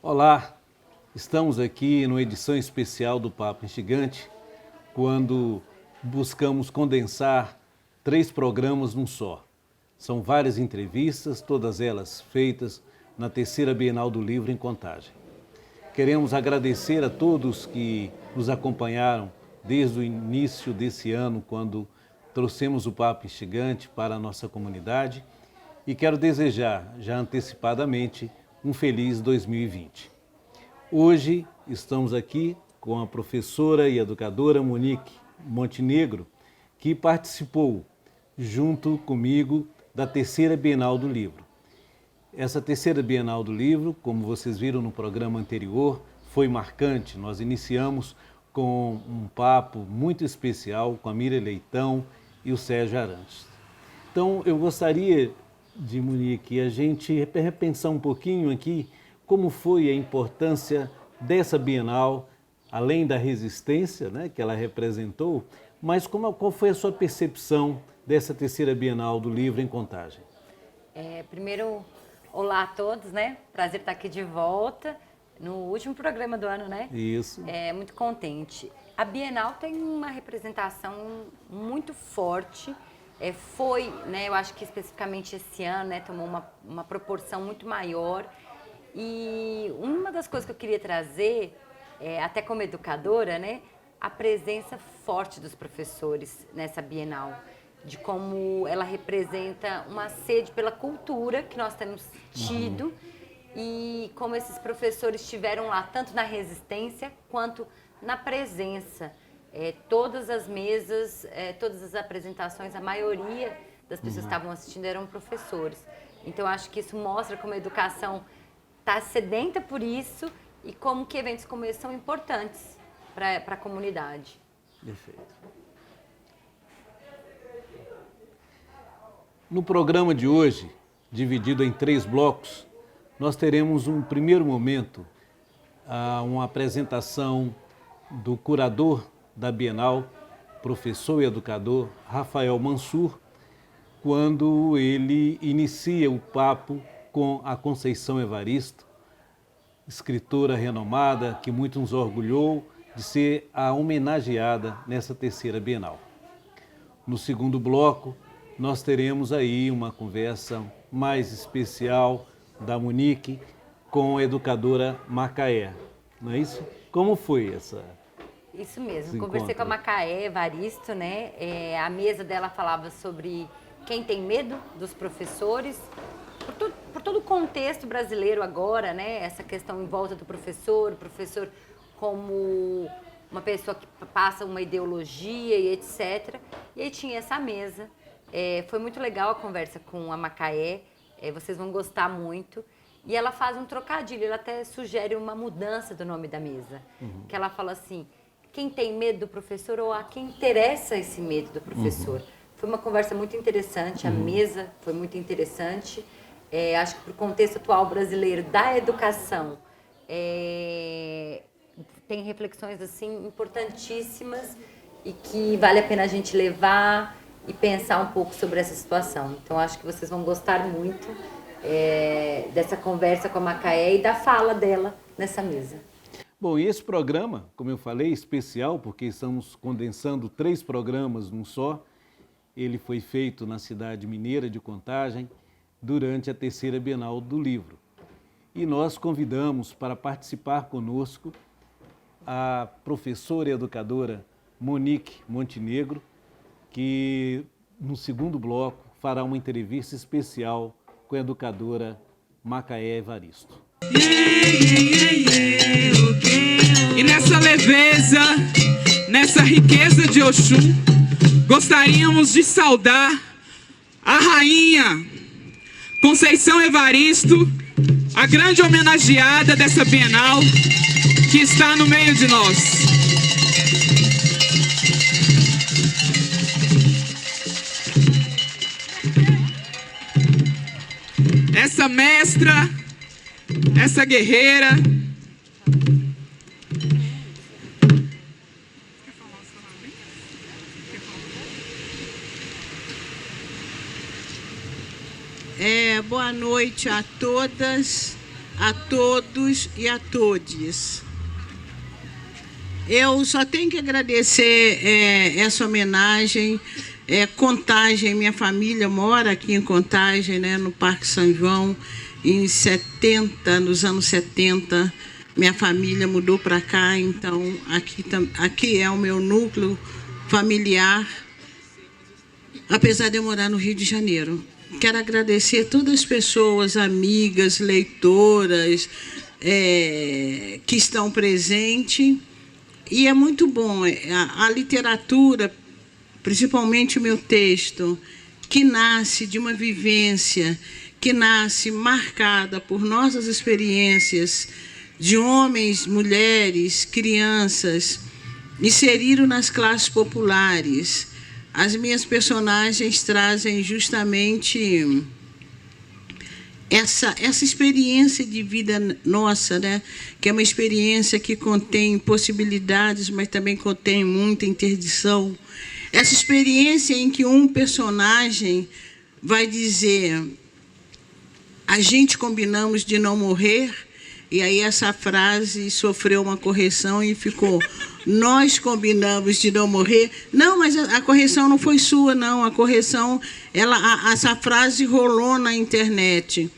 Olá, estamos aqui numa edição especial do Papo Instigante, quando buscamos condensar 3 programas num só. São várias entrevistas, todas elas feitas na terceira Bienal do Livro em Contagem. Queremos agradecer a todos que nos acompanharam desde o início desse ano, quando trouxemos o Papo Instigante para a nossa comunidade, e quero desejar, já antecipadamente, um feliz 2020. Hoje estamos aqui com a professora e educadora Monique Montenegro, que participou junto comigo da terceira Bienal do Livro. Essa terceira Bienal do Livro, como vocês viram no programa anterior, foi marcante. Nós iniciamos com um papo muito especial com a Miriam Leitão e o Sérgio Arantes. Então eu gostaria de, Monique, a gente repensar um pouquinho aqui como foi a importância dessa Bienal, além da resistência, né, que ela representou, mas qual foi a sua percepção dessa terceira Bienal do Livro em Contagem? Primeiro, olá a todos, né? Prazer estar aqui de volta no último programa do ano, né? Isso. Muito contente. A Bienal tem uma representação muito forte. Foi, né? Eu acho que especificamente esse ano, né? Tomou uma proporção muito maior. E uma das coisas que eu queria trazer, até como educadora, né? A presença forte dos professores nessa Bienal, de como ela representa uma sede pela cultura que nós temos tido e como esses professores estiveram lá, tanto na resistência quanto na presença. Todas as mesas, todas as apresentações, a maioria das pessoas que estavam assistindo eram professores. Então, acho que isso mostra como a educação está sedenta por isso e como que eventos como esse são importantes para a comunidade. Perfeito. No programa de hoje, dividido em 3 blocos, nós teremos um primeiro momento, uma apresentação do curador da Bienal, professor e educador Rafael Mansur, quando ele inicia o papo com a Conceição Evaristo, escritora renomada que muito nos orgulhou de ser a homenageada nessa terceira Bienal. No segundo bloco, nós teremos aí uma conversa mais especial da Monique com a educadora Macaé, não é isso? Como foi essa? Isso mesmo, conversei com a Macaé Evaristo, né? A mesa dela falava sobre quem tem medo dos professores, por todo o contexto brasileiro agora, né? Essa questão em volta do professor, o professor como uma pessoa que passa uma ideologia e etc. E aí tinha essa mesa. Foi muito legal a conversa com a Macaé, vocês vão gostar muito. E ela faz um trocadilho, ela até sugere uma mudança do nome da mesa. Que ela fala assim, quem tem medo do professor ou a quem interessa esse medo do professor. Foi uma conversa muito interessante, a mesa foi muito interessante. Acho que para o contexto atual brasileiro da educação, tem reflexões assim importantíssimas e que vale a pena a gente levar e pensar um pouco sobre essa situação. Então, acho que vocês vão gostar muito dessa conversa com a Macaé e da fala dela nessa mesa. Bom, e esse programa, como eu falei, especial, porque estamos condensando 3 programas num só. Ele foi feito na cidade mineira de Contagem durante a terceira Bienal do Livro. E nós convidamos para participar conosco a professora e educadora Monique Montenegro, que no segundo bloco fará uma entrevista especial com a educadora Macaé Evaristo. E nessa leveza, nessa riqueza de Oxum, gostaríamos de saudar a rainha Conceição Evaristo, a grande homenageada dessa Bienal, que está no meio de nós. Essa mestra, essa guerreira, Boa noite a todas, a todos e a todes. Eu só tenho que agradecer essa homenagem. Contagem, minha família mora aqui em Contagem, né, no Parque São João. Nos anos 70, minha família mudou para cá, então aqui é o meu núcleo familiar, apesar de eu morar no Rio de Janeiro. Quero agradecer a todas as pessoas, amigas, leitoras, que estão presentes. E é muito bom, a literatura, principalmente o meu texto, que nasce de uma vivência, que nasce marcada por nossas experiências de homens, mulheres, crianças, inseriram nas classes populares. As minhas personagens trazem justamente essa experiência de vida nossa, né? Que é uma experiência que contém possibilidades, mas também contém muita interdição. Essa experiência em que um personagem vai dizer: a gente combinamos de não morrer, e aí essa frase sofreu uma correção e ficou: nós combinamos de não morrer. Não, mas a correção não foi sua, não. A correção, essa frase rolou na internet.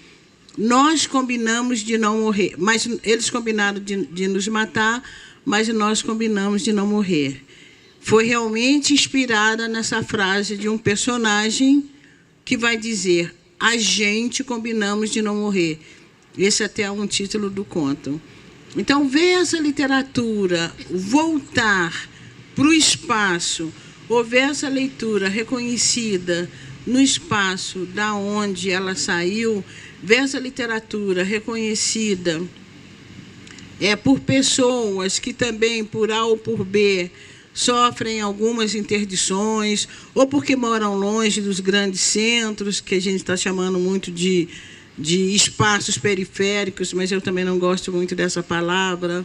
Nós combinamos de não morrer, mas eles combinaram de nos matar, mas nós combinamos de não morrer. Foi realmente inspirada nessa frase de um personagem que vai dizer: a gente combinamos de não morrer. Esse até é um título do conto. Então, ver essa literatura voltar para o espaço, ou ver essa leitura reconhecida no espaço da onde ela saiu, ver essa literatura reconhecida por pessoas que também, por A ou por B, sofrem algumas interdições, ou porque moram longe dos grandes centros, que a gente está chamando muito de espaços periféricos, mas eu também não gosto muito dessa palavra,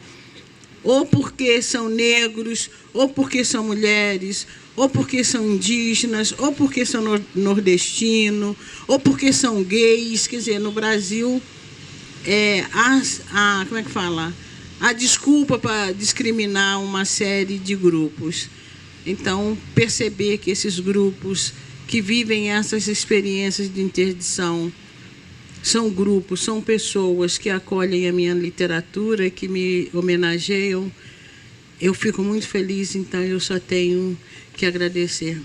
ou porque são negros, ou porque são mulheres, ou porque são indígenas, ou porque são nordestinos, ou porque são gays. Quer dizer, no Brasil, como é que fala? A desculpa para discriminar uma série de grupos. Então, perceber que esses grupos que vivem essas experiências de interdição são grupos, são pessoas que acolhem a minha literatura, que me homenageiam, eu fico muito feliz, então eu só tenho que agradecer.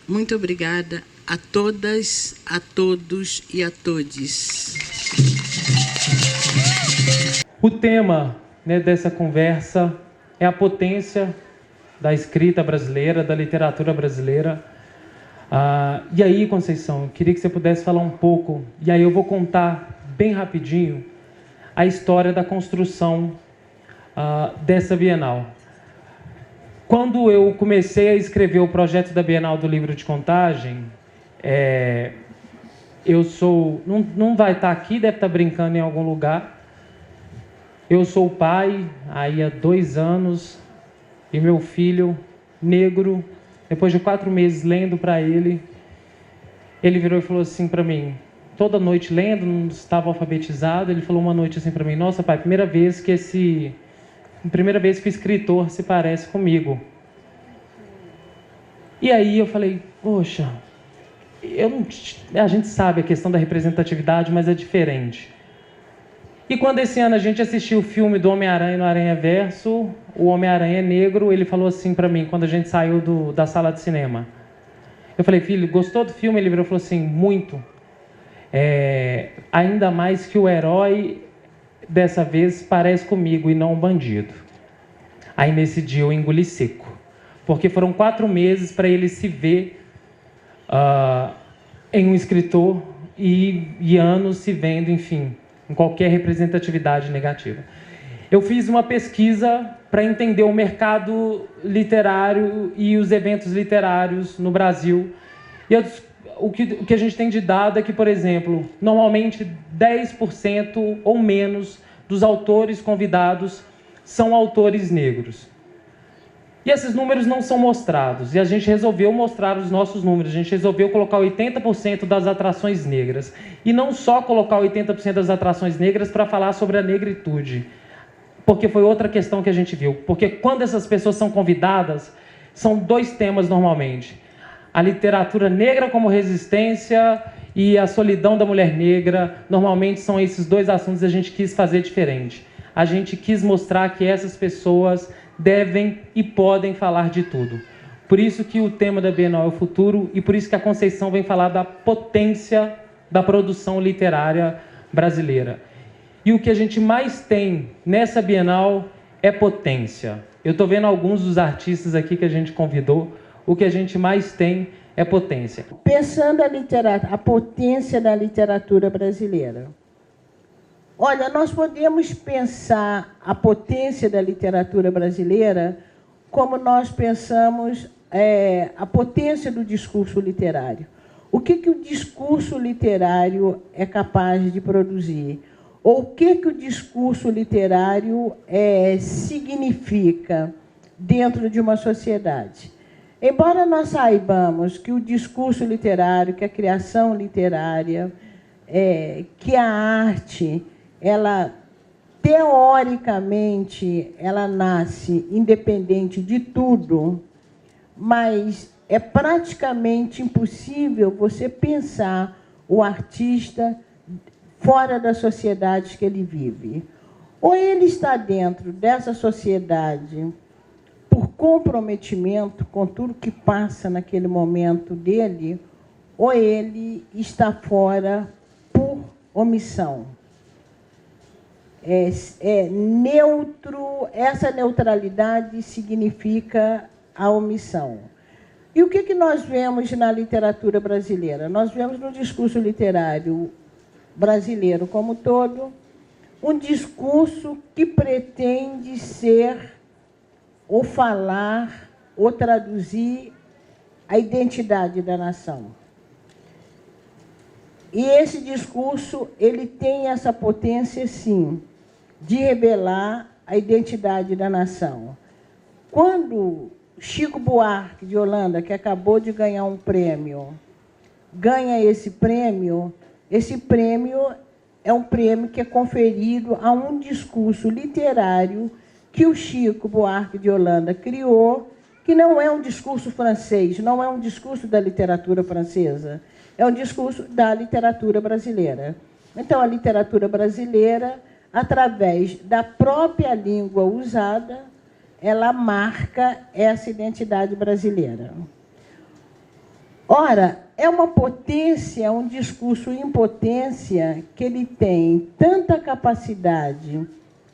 Muito obrigada a todas, a todos e a todes. O tema, né, dessa conversa é a potência da escrita brasileira, da literatura brasileira. E aí, Conceição, eu queria que você pudesse falar um pouco, e aí eu vou contar bem rapidinho a história da construção dessa Bienal. Quando eu comecei a escrever o projeto da Bienal do Livro de Contagem, eu sou... Não vai estar aqui, deve estar brincando em algum lugar. Eu sou pai, aí há 2 anos, e meu filho, negro, depois de 4 meses lendo para ele virou e falou assim para mim, toda noite lendo, não estava alfabetizado, ele falou uma noite assim para mim: nossa, pai, primeira vez que o escritor se parece comigo. E aí eu falei, poxa, a gente sabe a questão da representatividade, mas é diferente. E quando esse ano a gente assistiu o filme do Homem-Aranha no Aranhaverso, o Homem-Aranha é negro, ele falou assim para mim, quando a gente saiu da sala de cinema. Eu falei, filho, gostou do filme? Ele virou e falou assim, muito. Ainda mais que o herói, dessa vez, parece comigo e não um bandido. Aí nesse dia eu engoli seco. Porque foram 4 meses para ele se ver em um escritor e anos se vendo, enfim, em qualquer representatividade negativa. Eu fiz uma pesquisa para entender o mercado literário e os eventos literários no Brasil. E o que a gente tem de dado é que, por exemplo, normalmente 10% ou menos dos autores convidados são autores negros. E esses números não são mostrados. E a gente resolveu mostrar os nossos números. A gente resolveu colocar 80% das atrações negras. E não só colocar 80% das atrações negras para falar sobre a negritude. Porque foi outra questão que a gente viu. Porque quando essas pessoas são convidadas, são 2 temas normalmente. A literatura negra como resistência e a solidão da mulher negra. Normalmente são esses 2 assuntos que a gente quis fazer diferente. A gente quis mostrar que essas pessoas devem e podem falar de tudo. Por isso que o tema da Bienal é o futuro e por isso que a Conceição vem falar da potência da produção literária brasileira. E o que a gente mais tem nessa Bienal é potência. Eu estou vendo alguns dos artistas aqui que a gente convidou. O que a gente mais tem é potência. Pensando a potência da literatura brasileira. Olha, nós podemos pensar a potência da literatura brasileira como nós pensamos a potência do discurso literário. O que o discurso literário é capaz de produzir? Ou o que o discurso literário significa dentro de uma sociedade? Embora nós saibamos que o discurso literário, que a criação literária, que a arte, ela, teoricamente, ela nasce independente de tudo, mas é praticamente impossível você pensar o artista fora da sociedade que ele vive. Ou ele está dentro dessa sociedade por comprometimento com tudo que passa naquele momento dele, ou ele está fora por omissão. Neutro, essa neutralidade significa a omissão. E o que nós vemos na literatura brasileira? Nós vemos no discurso literário brasileiro como todo, um discurso que pretende ser, ou falar, ou traduzir a identidade da nação. E esse discurso, ele tem essa potência, sim, de revelar a identidade da nação. Quando Chico Buarque de Holanda, que acabou de ganhar um prêmio, ganha esse prêmio é um prêmio que é conferido a um discurso literário que o Chico Buarque de Holanda criou, que não é um discurso francês, não é um discurso da literatura francesa, é um discurso da literatura brasileira. Então, a literatura brasileira, através da própria língua usada, ela marca essa identidade brasileira. Ora, é uma potência, um discurso em potência, que ele tem tanta capacidade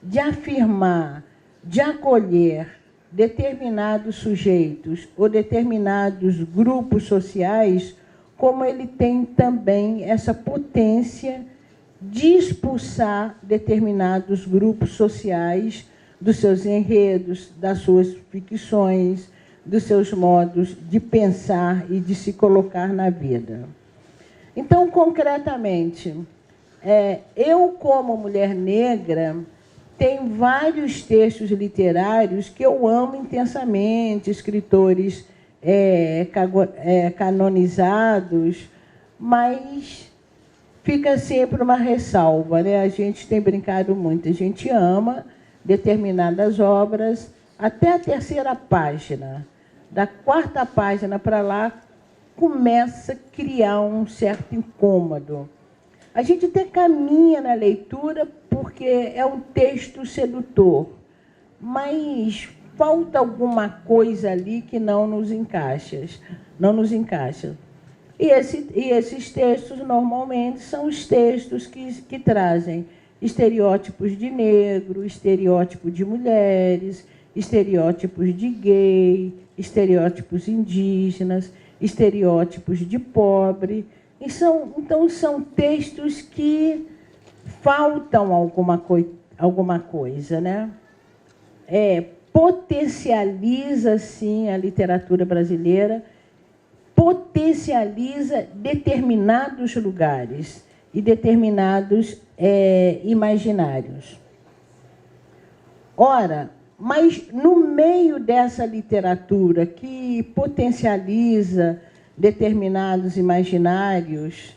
de afirmar, de acolher determinados sujeitos ou determinados grupos sociais, como ele tem também essa potência de expulsar determinados grupos sociais dos seus enredos, das suas ficções, dos seus modos de pensar e de se colocar na vida. Então, concretamente, eu, como mulher negra, tenho vários textos literários que eu amo intensamente, escritores canonizados, mas fica sempre uma ressalva, né? A gente tem brincado muito, a gente ama determinadas obras até a 3ª página. Da 4ª página para lá, começa a criar um certo incômodo. A gente até caminha na leitura porque é um texto sedutor, mas falta alguma coisa ali que não nos encaixa. E esses textos, normalmente, são os textos que trazem estereótipos de negro, estereótipos de mulheres, estereótipos de gay, estereótipos indígenas, estereótipos de pobre. Então, são textos que faltam alguma coisa, né? Potencializa, sim, a literatura brasileira, potencializa determinados lugares e determinados imaginários. Ora, Mas, no meio dessa literatura que potencializa determinados imaginários,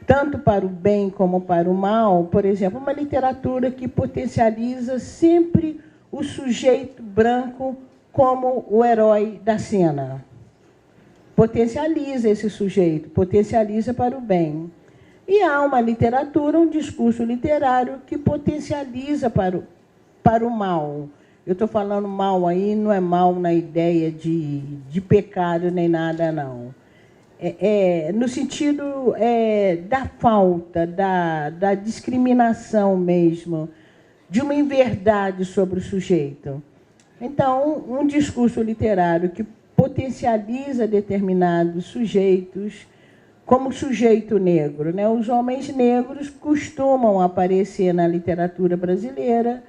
tanto para o bem como para o mal, por exemplo, uma literatura que potencializa sempre o sujeito branco como o herói da cena. Potencializa esse sujeito, potencializa para o bem. E há uma literatura, um discurso literário que potencializa para o mal. Eu estou falando mal aí, não é mal na ideia de pecado nem nada, não. No sentido da falta, da discriminação mesmo, de uma inverdade sobre o sujeito. Então, um discurso literário que potencializa determinados sujeitos, como o sujeito negro, né? Os homens negros costumam aparecer na literatura brasileira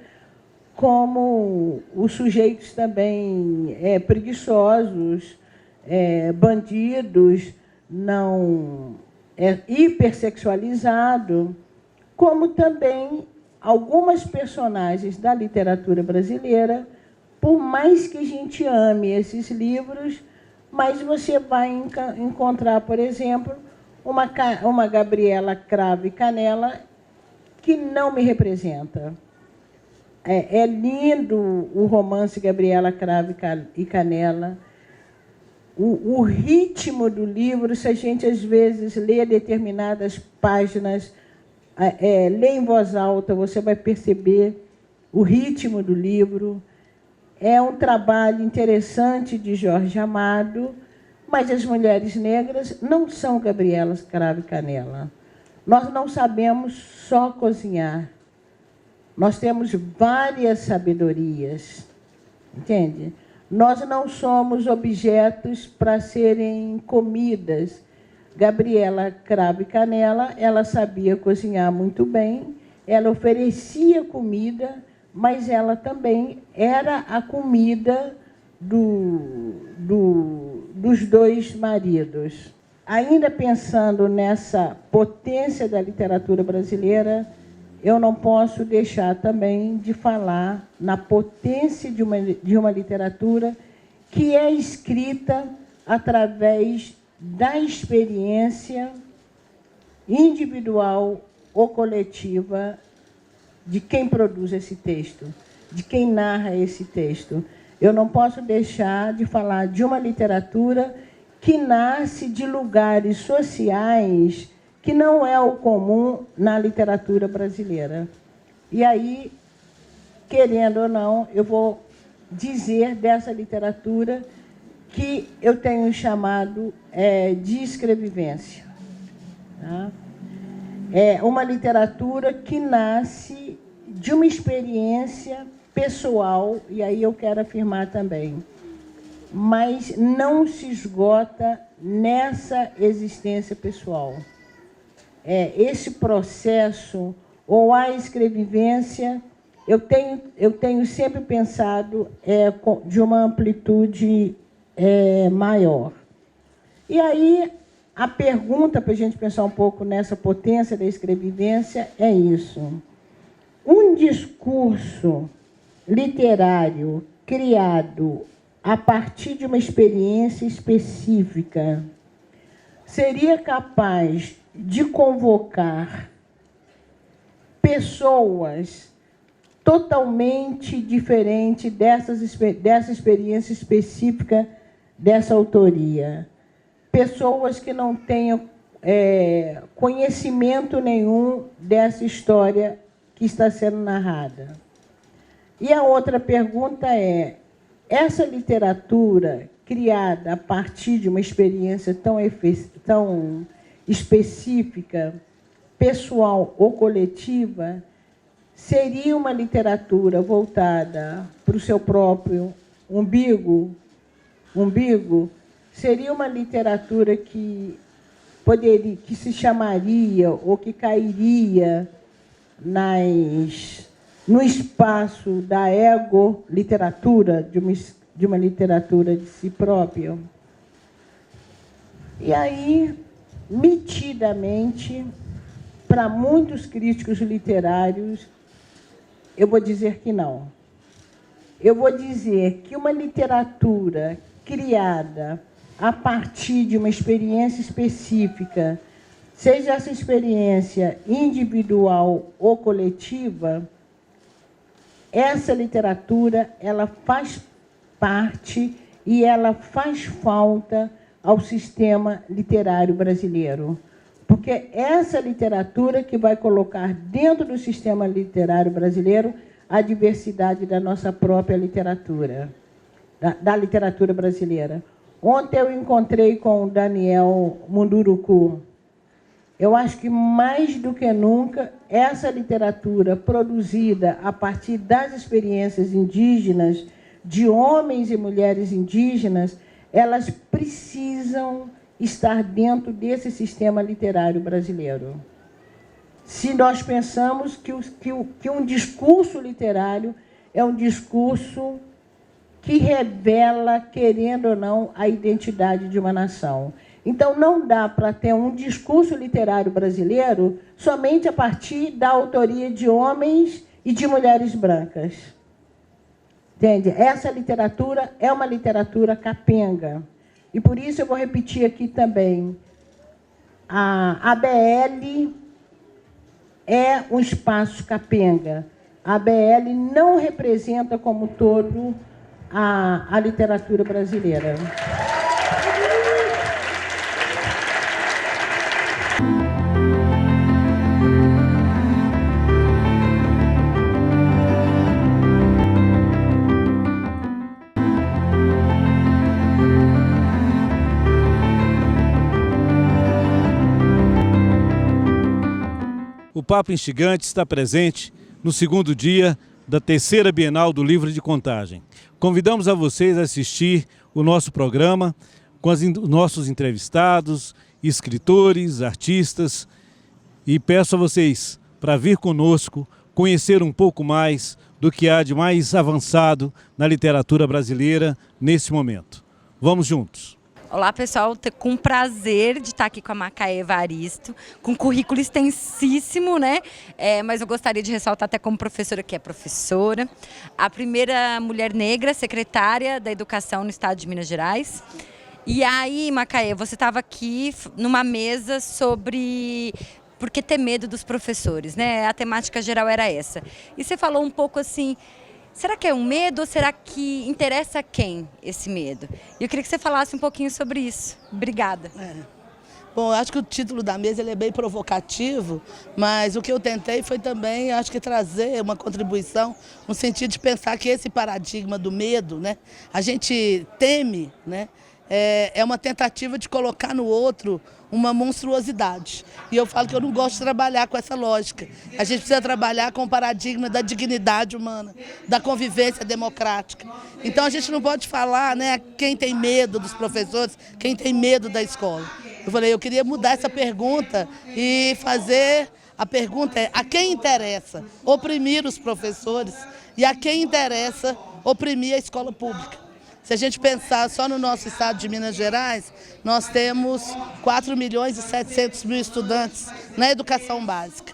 como os sujeitos também preguiçosos, bandidos, não hipersexualizado, como também algumas personagens da literatura brasileira, por mais que a gente ame esses livros, mas você vai encontrar, por exemplo, uma Gabriela Cravo e Canela que não me representa. É lindo o romance Gabriela Cravo e Canela. O ritmo do livro, se a gente, às vezes, lê determinadas páginas, lê em voz alta, você vai perceber o ritmo do livro. É um trabalho interessante de Jorge Amado, mas as mulheres negras não são Gabriela Cravo e Canela. Nós não sabemos só cozinhar. Nós temos várias sabedorias, entende? Nós não somos objetos para serem comidas. Gabriela Cravo e Canela, ela sabia cozinhar muito bem, ela oferecia comida, mas ela também era a comida dos dois maridos. Ainda pensando nessa potência da literatura brasileira, eu não posso deixar também de falar na potência de uma literatura que é escrita através da experiência individual ou coletiva de quem produz esse texto, de quem narra esse texto. Eu não posso deixar de falar de uma literatura que nasce de lugares sociais que não é o comum na literatura brasileira. E aí, querendo ou não, eu vou dizer dessa literatura que eu tenho chamado de escrevivência. Tá? É uma literatura que nasce de uma experiência pessoal, e aí eu quero afirmar também, mas não se esgota nessa existência pessoal. Esse processo, ou a escrevivência, eu tenho sempre pensado de uma amplitude maior. E aí, a pergunta para a gente pensar um pouco nessa potência da escrevivência é isso. Um discurso literário criado a partir de uma experiência específica seria capaz de convocar pessoas totalmente diferentes dessa experiência específica dessa autoria. Pessoas que não tenham conhecimento nenhum dessa história que está sendo narrada. E a outra pergunta é, essa literatura criada a partir de uma experiência tão específica, pessoal ou coletiva, seria uma literatura voltada para o seu próprio umbigo? Seria uma literatura que se chamaria ou que cairia no espaço da ego-literatura, de uma literatura de si própria? E aí, nitidamente, para muitos críticos literários, eu vou dizer que não. eu vou dizer que uma literatura criada a partir de uma experiência específica, seja essa experiência individual ou coletiva, essa literatura ela faz parte e ela faz falta ao sistema literário brasileiro. Porque essa literatura que vai colocar dentro do sistema literário brasileiro a diversidade da nossa própria literatura, da literatura brasileira. Ontem eu encontrei com o Daniel Munduruku. Eu acho que, mais do que nunca, essa literatura produzida a partir das experiências indígenas, de homens e mulheres indígenas, elas precisam estar dentro desse sistema literário brasileiro. Se nós pensamos que um discurso literário é um discurso que revela, querendo ou não, a identidade de uma nação. Então, não dá para ter um discurso literário brasileiro somente a partir da autoria de homens e de mulheres brancas. Entende? Essa literatura é uma literatura capenga. E por isso eu vou repetir aqui também. A ABL é um espaço capenga. A ABL não representa como todo a literatura brasileira. O Papo Instigante está presente no segundo dia da terceira Bienal do Livro de Contagem. Convidamos a vocês a assistir o nosso programa com os nossos entrevistados, escritores, artistas, e peço a vocês para vir conosco conhecer um pouco mais do que há de mais avançado na literatura brasileira nesse momento. Vamos juntos! Olá, pessoal, com prazer de estar aqui com a Macaé Evaristo, com currículo extensíssimo, né? Mas eu gostaria de ressaltar até como professora, que é professora, a primeira mulher negra secretária da Educação no estado de Minas Gerais. E aí, Macaé, você estava aqui numa mesa sobre por que ter medo dos professores, né? A temática geral era essa. E você falou um pouco assim, será que é um medo ou será que interessa a quem esse medo? E eu queria que você falasse um pouquinho sobre isso. Obrigada. Bom, eu acho que o título da mesa ele é bem provocativo, mas o que eu tentei foi também, acho que trazer uma contribuição no sentido de pensar que esse paradigma do medo, né, a gente teme, né, é uma tentativa de colocar no outro uma monstruosidade. E eu falo que eu não gosto de trabalhar com essa lógica. A gente precisa trabalhar com o paradigma da dignidade humana, da convivência democrática. Então a gente não pode falar, né, quem tem medo dos professores, quem tem medo da escola. Eu falei, eu queria mudar essa pergunta e fazer a pergunta a quem interessa oprimir os professores e a quem interessa oprimir a escola pública. Se a gente pensar só no nosso estado de Minas Gerais, nós temos 4.700.000 estudantes na educação básica.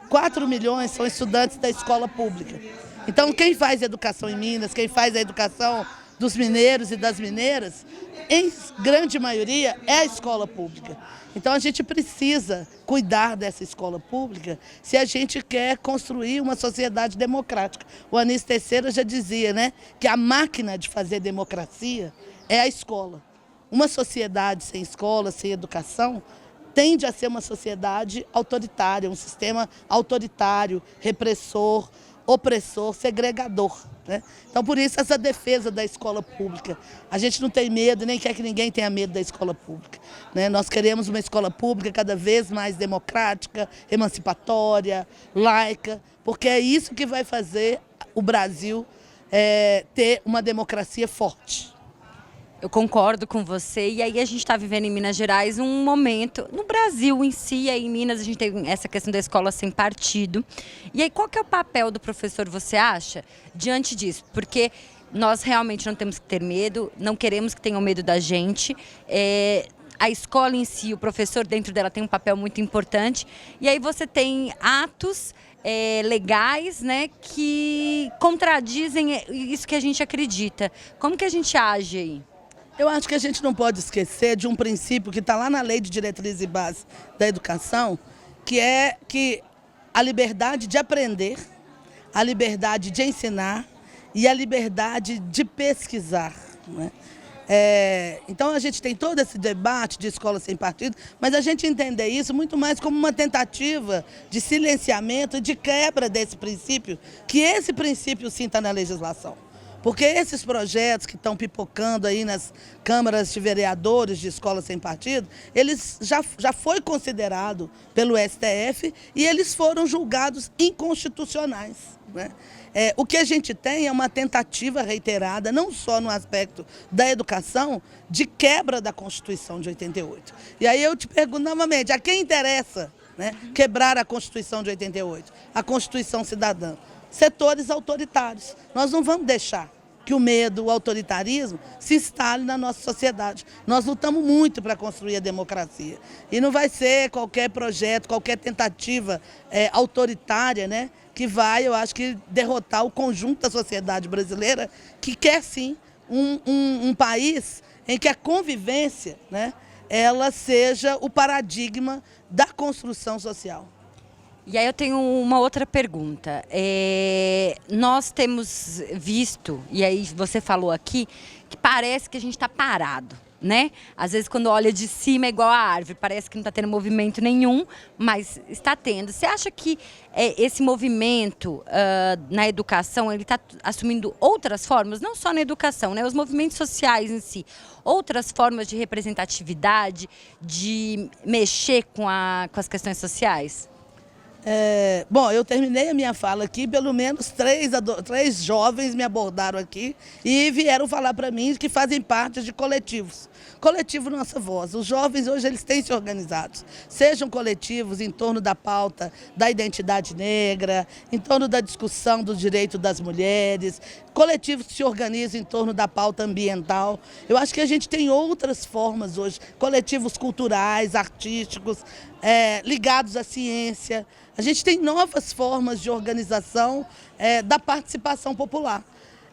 4 milhões são estudantes da escola pública. Então, quem faz educação em Minas, quem faz a educação dos mineiros e das mineiras, em grande maioria, é a escola pública. Então, a gente precisa cuidar dessa escola pública se a gente quer construir uma sociedade democrática. O Anísio Teixeira já dizia, né, que a máquina de fazer democracia é a escola. Uma sociedade sem escola, sem educação, tende a ser uma sociedade autoritária, um sistema autoritário, repressor, opressor, segregador, né? Então, por isso, essa defesa da escola pública. A gente não tem medo, nem quer que ninguém tenha medo da escola pública, né? Nós queremos uma escola pública cada vez mais democrática, emancipatória, laica, porque é isso que vai fazer o Brasil ter uma democracia forte. Eu concordo com você, e aí a gente está vivendo em Minas Gerais um momento, no Brasil em si, e aí em Minas a gente tem essa questão da escola sem partido. E aí qual que é o papel do professor, você acha, diante disso? Porque nós realmente não temos que ter medo, não queremos que tenham medo da gente. a escola em si, o professor dentro dela tem um papel muito importante. E aí você tem atos legais, né, que contradizem isso que a gente acredita. Como que a gente age aí? Eu acho que a gente não pode esquecer de um princípio que está lá na Lei de Diretrizes e Bases da Educação, que é que a liberdade de aprender, a liberdade de ensinar e a liberdade de pesquisar, né? Então a gente tem todo esse debate de escola sem partido, mas a gente entender isso muito mais como uma tentativa de silenciamento e de quebra desse princípio, que esse princípio sim está na legislação. Porque esses projetos que estão pipocando aí nas câmaras de vereadores de escola sem partido, eles já foi considerado pelo STF e eles foram julgados inconstitucionais, né? O que a gente tem é uma tentativa reiterada, não só no aspecto da educação, de quebra da Constituição de 88. E aí eu te pergunto novamente, a quem interessa, né, quebrar a Constituição de 88? A Constituição Cidadã. Setores autoritários. Nós não vamos deixar que o medo, o autoritarismo se instale na nossa sociedade. Nós lutamos muito para construir a democracia. E não vai ser qualquer projeto, qualquer tentativa autoritária, né, que vai, eu acho que, derrotar o conjunto da sociedade brasileira, que quer sim um país em que a convivência, né, ela seja o paradigma da construção social. E aí eu tenho uma outra pergunta. Nós temos visto, e aí você falou aqui, que parece que a gente está parado, né? Às vezes quando olha de cima é igual a árvore, parece que não está tendo movimento nenhum, mas está tendo. Você acha que esse movimento na educação, ele está assumindo outras formas, não só na educação, né? Os movimentos sociais em si, outras formas de representatividade, de mexer com as questões sociais? Bom, eu terminei a minha fala aqui, pelo menos três jovens me abordaram aqui e vieram falar para mim que fazem parte de coletivos. Coletivo Nossa Voz. Os jovens hoje eles têm se organizados. Sejam coletivos em torno da pauta da identidade negra, em torno da discussão do direito das mulheres, coletivos que se organizam em torno da pauta ambiental. Eu acho que a gente tem outras formas hoje, coletivos culturais, artísticos, ligados à ciência. A gente tem novas formas de organização da participação popular,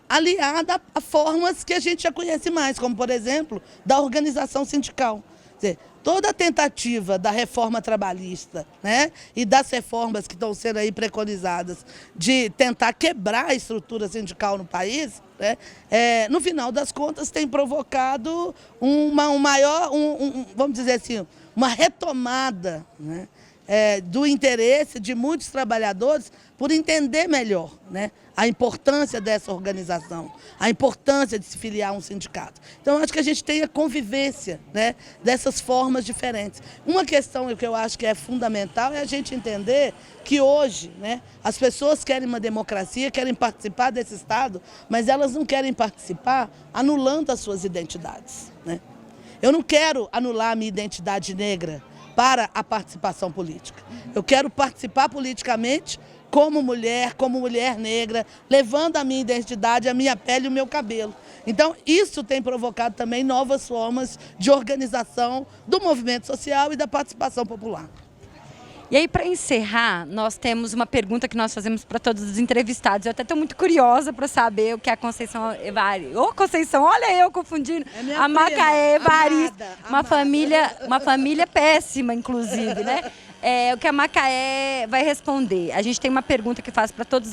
aliada a formas que a gente já conhece mais, como, por exemplo, da organização sindical. Quer dizer, toda a tentativa da reforma trabalhista, né, e das reformas que estão sendo aí preconizadas de tentar quebrar a estrutura sindical no país, né, no final das contas tem provocado vamos dizer assim, uma retomada, né, do interesse de muitos trabalhadores por entender melhor, né, a importância dessa organização, a importância de se filiar a um sindicato. Então, acho que a gente tem a convivência, né, dessas formas diferentes. Uma questão que eu acho que é fundamental é a gente entender que hoje, né, as pessoas querem uma democracia, querem participar desse Estado, mas elas não querem participar anulando as suas identidades, né? Eu não quero anular a minha identidade negra para a participação política. Eu quero participar politicamente como mulher negra, levando a minha identidade, a minha pele e o meu cabelo. Então, isso tem provocado também novas formas de organização do movimento social e da participação popular. E aí, para encerrar, nós temos uma pergunta que nós fazemos para todos os entrevistados. Eu até estou muito curiosa para saber o que a Conceição Evaristo... Ô, Conceição, olha eu confundindo. A Macaé Evaristo, uma família péssima, inclusive, né? O que a Macaé vai responder. A gente tem uma pergunta que faz para todos,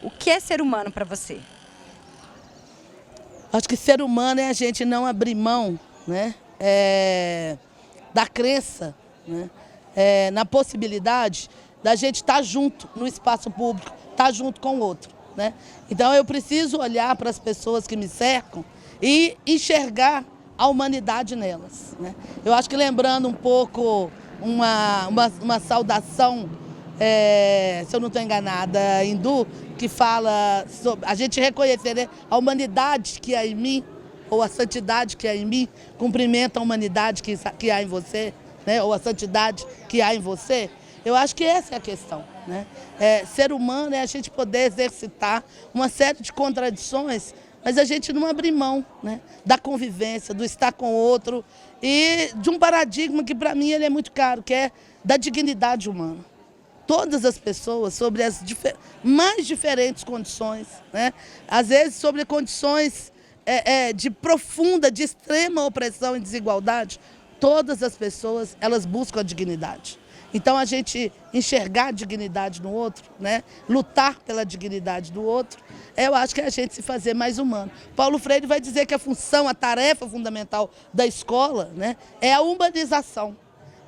o que é ser humano para você? Acho que ser humano é a gente não abrir mão, né, da crença, né, na possibilidade da gente estar junto no espaço público, estar junto com o outro, né? Então eu preciso olhar para as pessoas que me cercam e enxergar a humanidade nelas, né? Eu acho que, lembrando um pouco uma saudação, se eu não estou enganada, hindu, que fala sobre a gente reconhecer, né, a humanidade que há em mim, ou a santidade que há em mim, cumprimenta a humanidade que há em você, né, ou a santidade que há em você. Eu acho que essa é a questão, né? Ser humano é a gente poder exercitar uma série de contradições mas a gente não abrir mão, né, da convivência, do estar com o outro e de um paradigma que para mim ele é muito caro, que é da dignidade humana. Todas as pessoas, sobre as mais diferentes condições, né, às vezes sobre condições de profunda, de extrema opressão e desigualdade, todas as pessoas elas buscam a dignidade. Então, a gente enxergar a dignidade no outro, né? Lutar pela dignidade do outro, eu acho que é a gente se fazer mais humano. Paulo Freire vai dizer que a função, a tarefa fundamental da escola, né, é a humanização.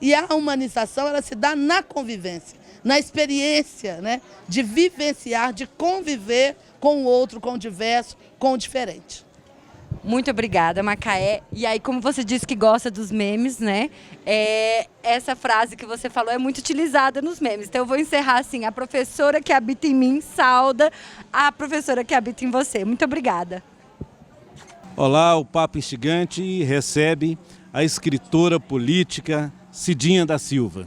E a humanização ela se dá na convivência, na experiência, né, de vivenciar, de conviver com o outro, com o diverso, com o diferente. Muito obrigada, Macaé. E aí, como você disse que gosta dos memes, né? Essa frase que você falou é muito utilizada nos memes. Então, eu vou encerrar assim: a professora que habita em mim sauda a professora que habita em você. Muito obrigada. Olá, o Papo Instigante recebe a escritora política Cidinha da Silva,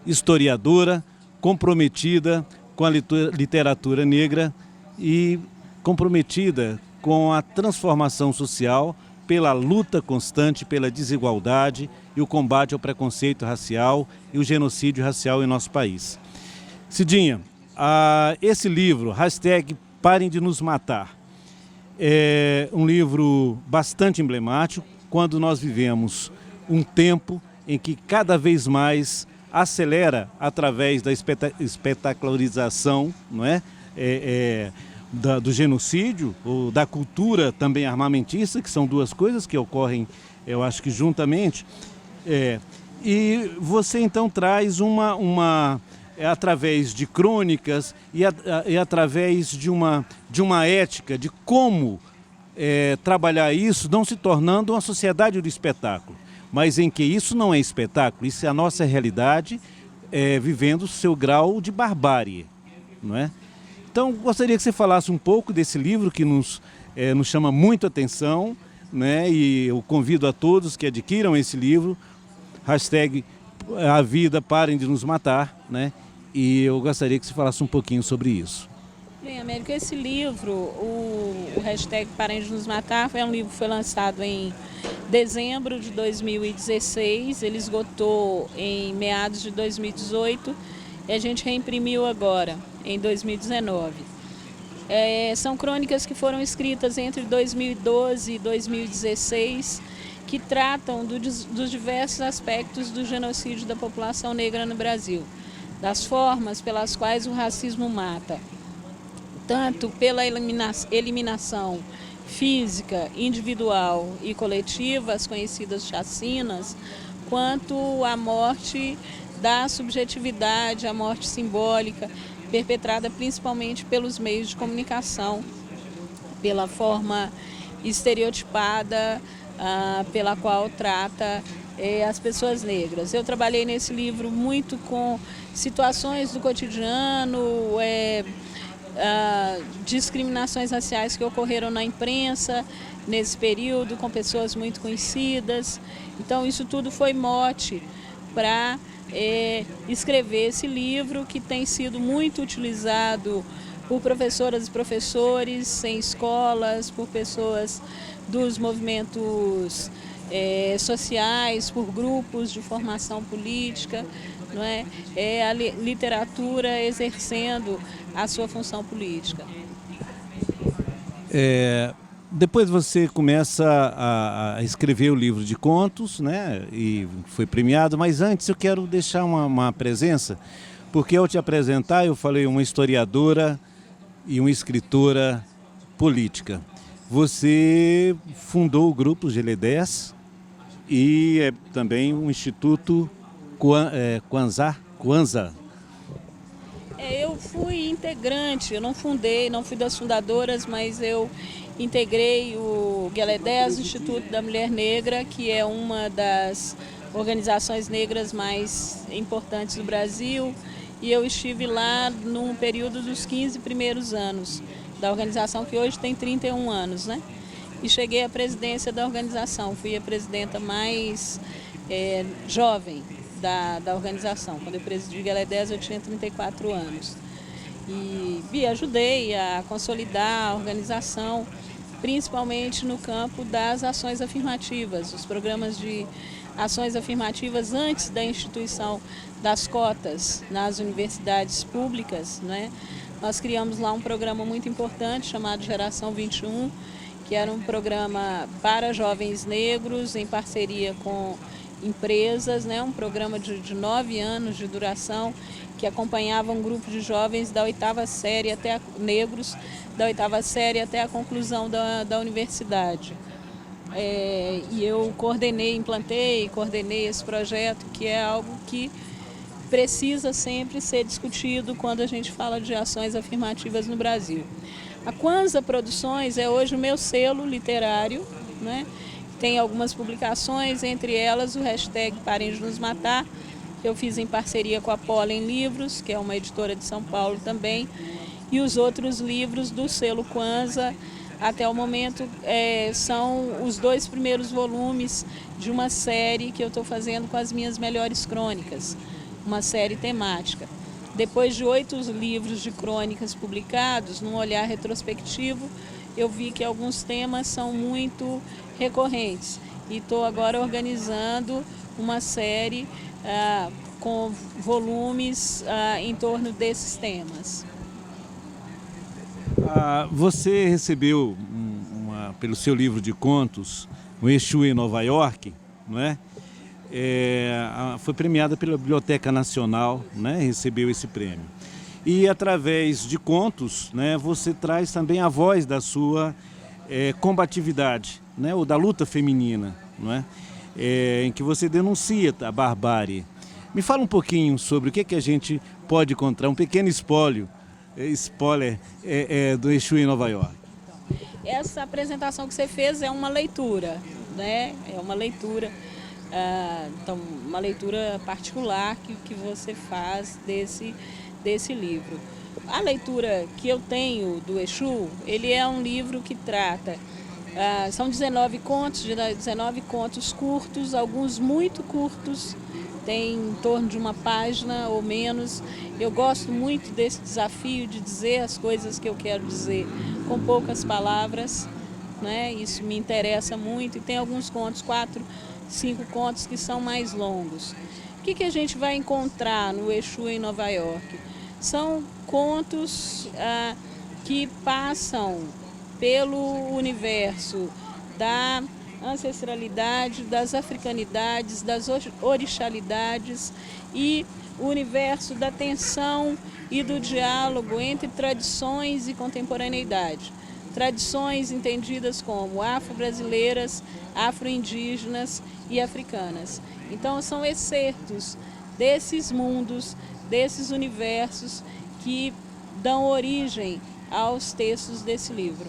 historiadora comprometida com a literatura negra e comprometida com a transformação social, pela luta constante pela desigualdade e o combate ao preconceito racial e o genocídio racial em nosso país. Cidinha, esse livro, #Parem de Nos Matar, é um livro bastante emblemático quando nós vivemos um tempo em que cada vez mais acelera através da espetacularização, não é? Do genocídio, ou da cultura também armamentista, que são duas coisas que ocorrem, eu acho que juntamente. E você então traz através de crônicas e através de uma ética de como trabalhar isso, não se tornando uma sociedade do espetáculo, mas em que isso não é espetáculo, isso é a nossa realidade, vivendo o seu grau de barbárie, não é? Então, gostaria que você falasse um pouco desse livro que nos chama muito a atenção, né? E eu convido a todos que adquiram esse livro, #A Vida Parem de Nos Matar, né? E eu gostaria que você falasse um pouquinho sobre isso. Bem, Américo, esse livro, o #Parem de Nos Matar, foi um livro que foi lançado em dezembro de 2016, ele esgotou em meados de 2018 e a gente reimprimiu agora, em 2019. São crônicas que foram escritas entre 2012 e 2016, que tratam dos diversos aspectos do genocídio da população negra no Brasil, das formas pelas quais o racismo mata, tanto pela eliminação física, individual e coletiva, as conhecidas chacinas, quanto a morte da subjetividade, a morte simbólica, perpetrada principalmente pelos meios de comunicação, pela forma estereotipada pela qual trata as pessoas negras. Eu trabalhei nesse livro muito com situações do cotidiano, discriminações raciais que ocorreram na imprensa nesse período, com pessoas muito conhecidas. Então, isso tudo foi mote para escrever esse livro, que tem sido muito utilizado por professoras e professores em escolas, por pessoas dos movimentos sociais, por grupos de formação política, não é? A literatura exercendo a sua função política. Depois você começa a escrever o livro de contos, né? E foi premiado, mas antes eu quero deixar uma presença, porque ao te apresentar eu falei uma historiadora e uma escritora política. Você fundou o grupo GL10 e também o Instituto Kwanzaa. Eu fui integrante, eu não fundei, não fui das fundadoras, mas eu integrei o GL10, o Instituto da Mulher Negra, que é uma das organizações negras mais importantes do Brasil, e eu estive lá num período dos 15 primeiros anos da organização, que hoje tem 31 anos, né? E cheguei à presidência da organização, fui a presidenta mais jovem da organização. Quando eu presidi o GL10 eu tinha 34 anos. E ajudei a consolidar a organização principalmente no campo das ações afirmativas, os programas de ações afirmativas antes da instituição das cotas nas universidades públicas, né? Nós criamos lá um programa muito importante chamado Geração 21, que era um programa para jovens negros em parceria com empresas, né? Um programa de 9 anos de duração que acompanhava um grupo de jovens da 8ª série negros da 8ª série até a conclusão da universidade. E eu coordenei esse projeto, que é algo que precisa sempre ser discutido quando a gente fala de ações afirmativas no Brasil. A Kwanza Produções é hoje o meu selo literário, né? Tem algumas publicações, entre elas o hashtag Parem de Nos Matar, que eu fiz em parceria com a Pollen Livros, que é uma editora de São Paulo também, e os outros livros do selo Kwanza, até o momento, são os 2 primeiros volumes de uma série que eu estou fazendo com as minhas melhores crônicas, uma série temática. Depois de 8 livros de crônicas publicados, num olhar retrospectivo, eu vi que alguns temas são muito recorrentes e estou agora organizando uma série com volumes em torno desses temas. Você recebeu, pelo seu livro de contos, O Exu em Nova York, não é? Foi premiada pela Biblioteca Nacional, né? Recebeu esse prêmio. E através de contos, né, você traz também a voz da sua combatividade, né, ou da luta feminina, não é? Em que você denuncia a barbárie. Me fala um pouquinho sobre o que a gente pode encontrar, um pequeno spoiler do Exu em Nova York. Essa apresentação que você fez é uma leitura, né? É uma leitura, então, uma leitura particular que você faz desse livro. A leitura que eu tenho do Exu, ele é um livro que trata, são 19 contos curtos, alguns muito curtos, tem em torno de uma página ou menos. Eu gosto muito desse desafio de dizer as coisas que eu quero dizer com poucas palavras, né? Isso me interessa muito, e tem alguns contos, 4, 5 contos que são mais longos. O que a gente vai encontrar no Exu em Nova York? São contos que passam pelo universo da ancestralidade, das africanidades, das orixalidades e o universo da tensão e do diálogo entre tradições e contemporaneidade. Tradições entendidas como afro-brasileiras, afro-indígenas e africanas. Então são excertos desses mundos, desses universos que dão origem aos textos desse livro.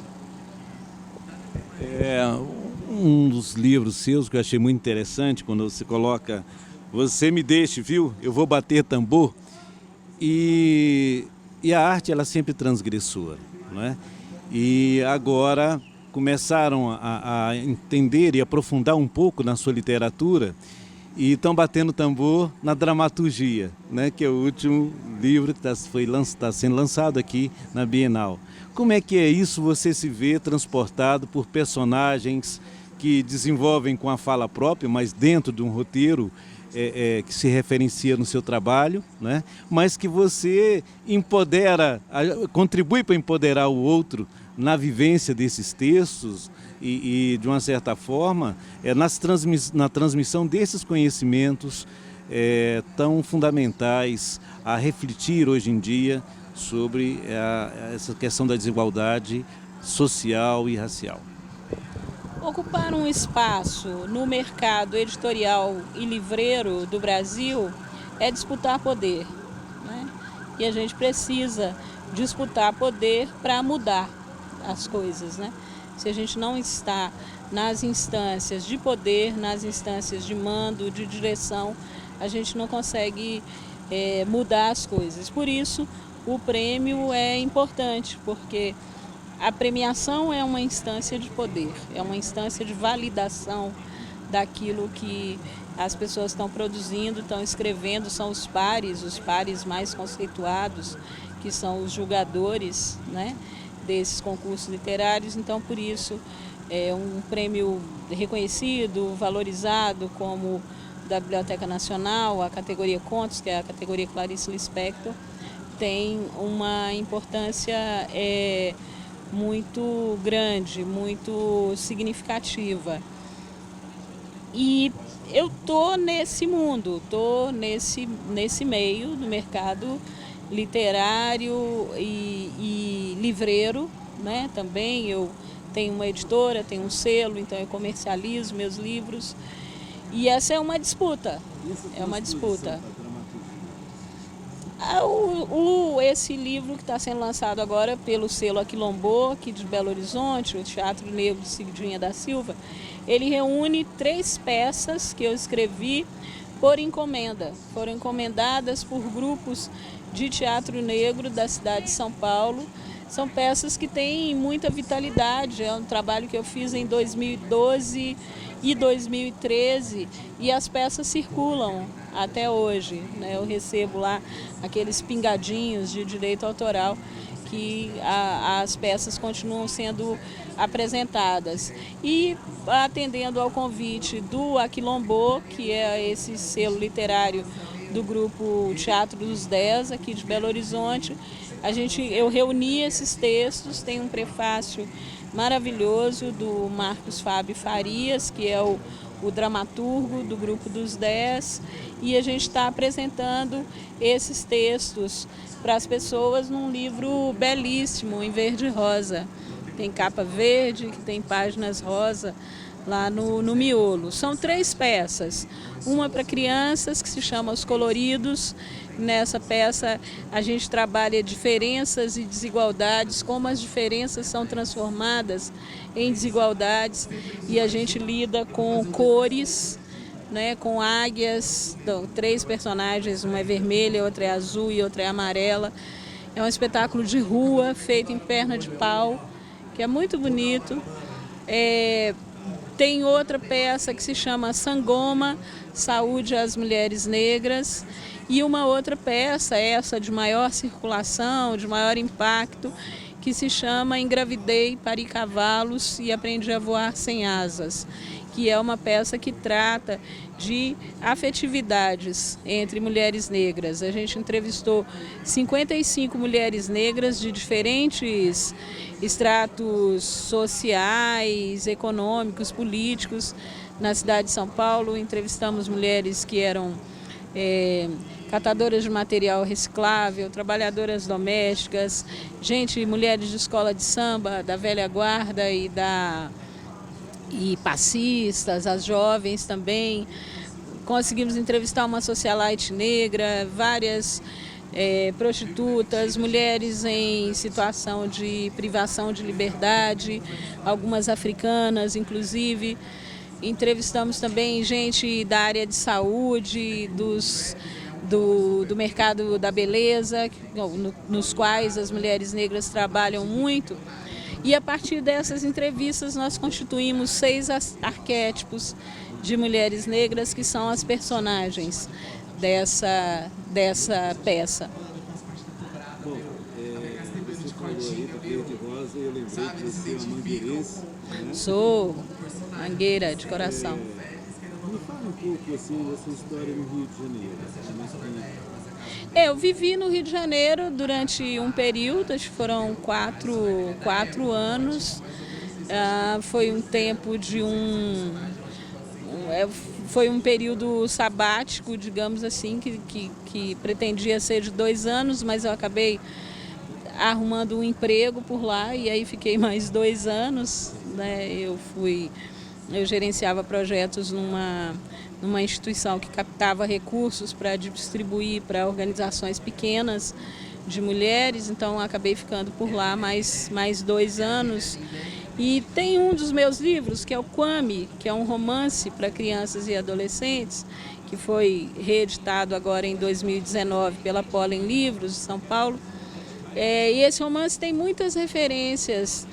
Um dos livros seus que eu achei muito interessante, quando você coloca: "Você me deixe, viu? Eu vou bater tambor". E a arte, ela é sempre transgressora, não é? E agora começaram a entender e aprofundar um pouco na sua literatura e estão batendo tambor na dramaturgia, né? Que é o último livro que está sendo lançado aqui na Bienal. Como é que é isso? Você se vê transportado por personagens que desenvolvem com a fala própria, mas dentro de um roteiro que se referencia no seu trabalho, né? Mas que você empodera, contribui para empoderar o outro na vivência desses textos e de uma certa forma, na transmissão desses conhecimentos tão fundamentais a refletir hoje em dia sobre essa questão da desigualdade social e racial. Ocupar um espaço no mercado editorial e livreiro do Brasil é disputar poder, né? E a gente precisa disputar poder para mudar as coisas, né? Se a gente não está nas instâncias de poder, nas instâncias de mando, de direção, a gente não consegue mudar as coisas. Por isso, o prêmio é importante, porque a premiação é uma instância de poder, é uma instância de validação daquilo que as pessoas estão produzindo, estão escrevendo, são os pares mais conceituados, que são os julgadores, né? desses concursos literários, então por isso é um prêmio reconhecido, valorizado como da Biblioteca Nacional, a categoria Contos, que é a categoria Clarice Lispector, tem uma importância muito grande, muito significativa. E eu tô nesse mundo, tô nesse meio do mercado literário e livreiro, né? Também eu tenho uma editora, tenho um selo, então eu comercializo meus livros. E essa é uma disputa, é uma disputa. Esse livro que está sendo lançado agora pelo selo Aquilombô, aqui de Belo Horizonte, o Teatro Negro de Cidinha da Silva, ele reúne 3 peças que eu escrevi por encomenda. Foram encomendadas por grupos de teatro negro da cidade de São Paulo. São peças que têm muita vitalidade, é um trabalho que eu fiz em 2012 e 2013 e as peças circulam até hoje, né? Eu recebo lá aqueles pingadinhos de direito autoral que as peças continuam sendo apresentadas. E atendendo ao convite do Aquilombô, que é esse selo literário do grupo Teatro dos 10 aqui de Belo Horizonte, eu reuni esses textos, tem um prefácio maravilhoso do Marcos Fábio Farias, que é o dramaturgo do grupo dos 10, e a gente está apresentando esses textos para as pessoas num livro belíssimo, em verde e rosa. Tem capa verde, que tem páginas rosa lá no miolo. São 3 peças, uma para crianças que se chama Os Coloridos. Nessa peça a gente trabalha diferenças e desigualdades, como as diferenças são transformadas em desigualdades, e a gente lida com cores, né, com águias. Então, 3 personagens, uma é vermelha, outra é azul e outra é amarela. É um espetáculo de rua feito em perna de pau, que é muito bonito. Tem outra peça que se chama Sangoma, Saúde às Mulheres Negras, e uma outra peça, essa de maior circulação, de maior impacto, que se chama Engravidei, Pari Cavalos e Aprendi a Voar Sem Asas, que é uma peça que trata de afetividades entre mulheres negras. A gente entrevistou 55 mulheres negras de diferentes estratos sociais, econômicos, políticos na cidade de São Paulo. Entrevistamos mulheres que eram catadoras de material reciclável, trabalhadoras domésticas, mulheres de escola de samba, da velha guarda e passistas, as jovens também. Conseguimos entrevistar uma socialite negra, várias prostitutas, mulheres em situação de privação de liberdade, algumas africanas, inclusive. Entrevistamos também gente da área de saúde, do mercado da beleza, nos quais as mulheres negras trabalham muito. E a partir dessas entrevistas nós constituímos 6 arquétipos de mulheres negras que são as personagens dessa peça. Bom, você falou aí do verde rosa e eu lembrei que você é uma mangueirense, né? Sou mangueira de coração. Me fala um pouco assim dessa história no Rio de Janeiro. Eu vivi no Rio de Janeiro durante um período, acho que foram 4 anos. Foi um tempo de foi um período sabático, digamos assim, que pretendia ser de 2 anos, mas eu acabei arrumando um emprego por lá e aí fiquei mais 2 anos, né? Eu gerenciava projetos numa instituição que captava recursos para distribuir para organizações pequenas de mulheres, então acabei ficando por lá mais 2 anos. E tem um dos meus livros, que é o Kwame, que é um romance para crianças e adolescentes, que foi reeditado agora em 2019 pela Pollen Livros de São Paulo. E esse romance tem muitas referências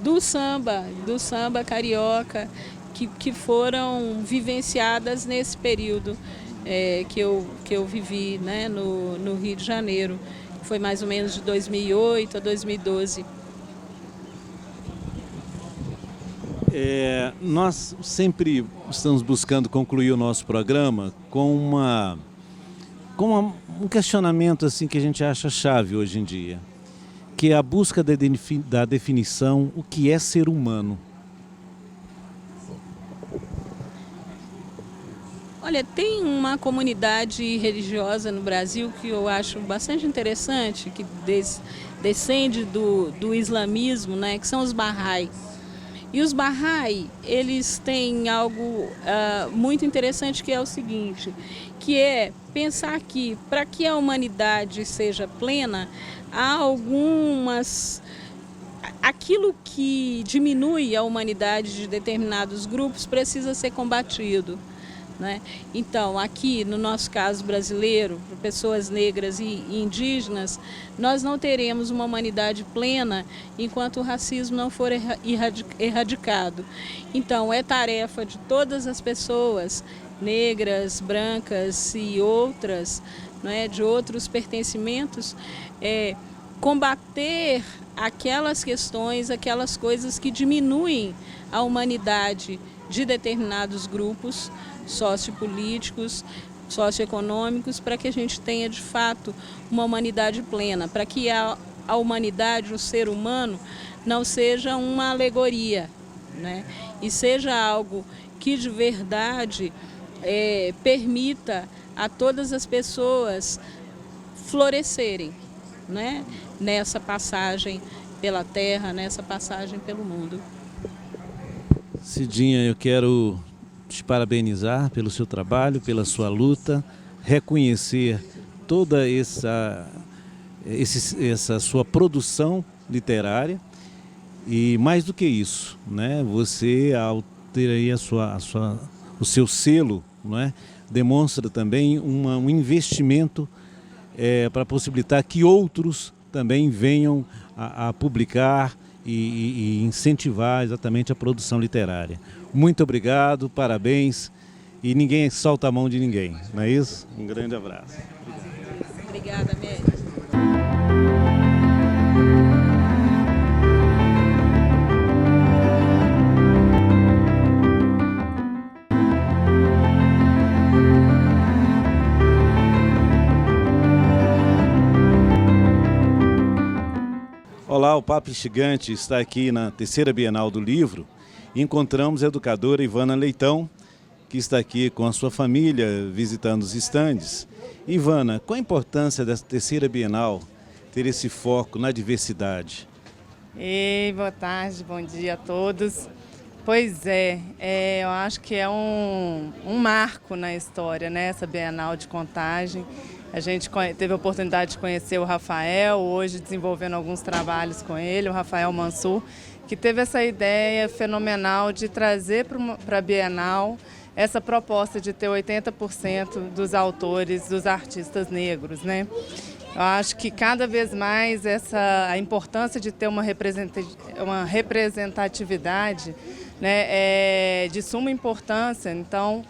do samba carioca, que foram vivenciadas nesse período que eu vivi, né, no Rio de Janeiro. Foi mais ou menos de 2008 a 2012. Nós sempre estamos buscando concluir o nosso programa com um questionamento assim que a gente acha chave hoje em dia, que é a busca da definição o que é ser humano. Olha, tem uma comunidade religiosa no Brasil que eu acho bastante interessante, que descende do islamismo, né, que são os Bahá'í. E os Bahá'í, eles têm algo muito interessante, que é o seguinte, que é pensar que para que a humanidade seja plena, há aquilo que diminui a humanidade de determinados grupos precisa ser combatido, né? Então, aqui no nosso caso brasileiro, para pessoas negras e indígenas, nós não teremos uma humanidade plena enquanto o racismo não for erradicado. Então, é tarefa de todas as pessoas, negras, brancas e outras, né, de outros pertencimentos, combater aquelas questões, aquelas coisas que diminuem a humanidade de determinados grupos sociopolíticos, socioeconômicos, para que a gente tenha de fato uma humanidade plena, para que a humanidade, o ser humano, não seja uma alegoria, né? E seja algo que de verdade permita a todas as pessoas florescerem, né? Nessa passagem pela Terra, nessa passagem pelo mundo. Cidinha, eu quero te parabenizar pelo seu trabalho, pela sua luta, reconhecer toda essa sua produção literária e, mais do que isso, né, você, ao ter aí o seu selo, não é, demonstra também um investimento para possibilitar que outros também venham a publicar e incentivar exatamente a produção literária. Muito obrigado, parabéns, e ninguém solta a mão de ninguém, não é isso? Um grande abraço. Obrigada, Médio. Olá, o Papo Instigante está aqui na terceira Bienal do Livro e encontramos a educadora Ivana Leitão, que está aqui com a sua família visitando os estandes. Ivana, qual a importância dessa terceira Bienal ter esse foco na diversidade? Ei, boa tarde, bom dia a todos. Pois eu acho que é um marco na história, né, essa Bienal de Contagem. A gente teve a oportunidade de conhecer o Rafael, hoje desenvolvendo alguns trabalhos com ele, o Rafael Mansur, que teve essa ideia fenomenal de trazer para a Bienal essa proposta de ter 80% dos autores, dos artistas negros, né? Eu acho que cada vez mais a importância de ter uma representatividade, né, é de suma importância. Então,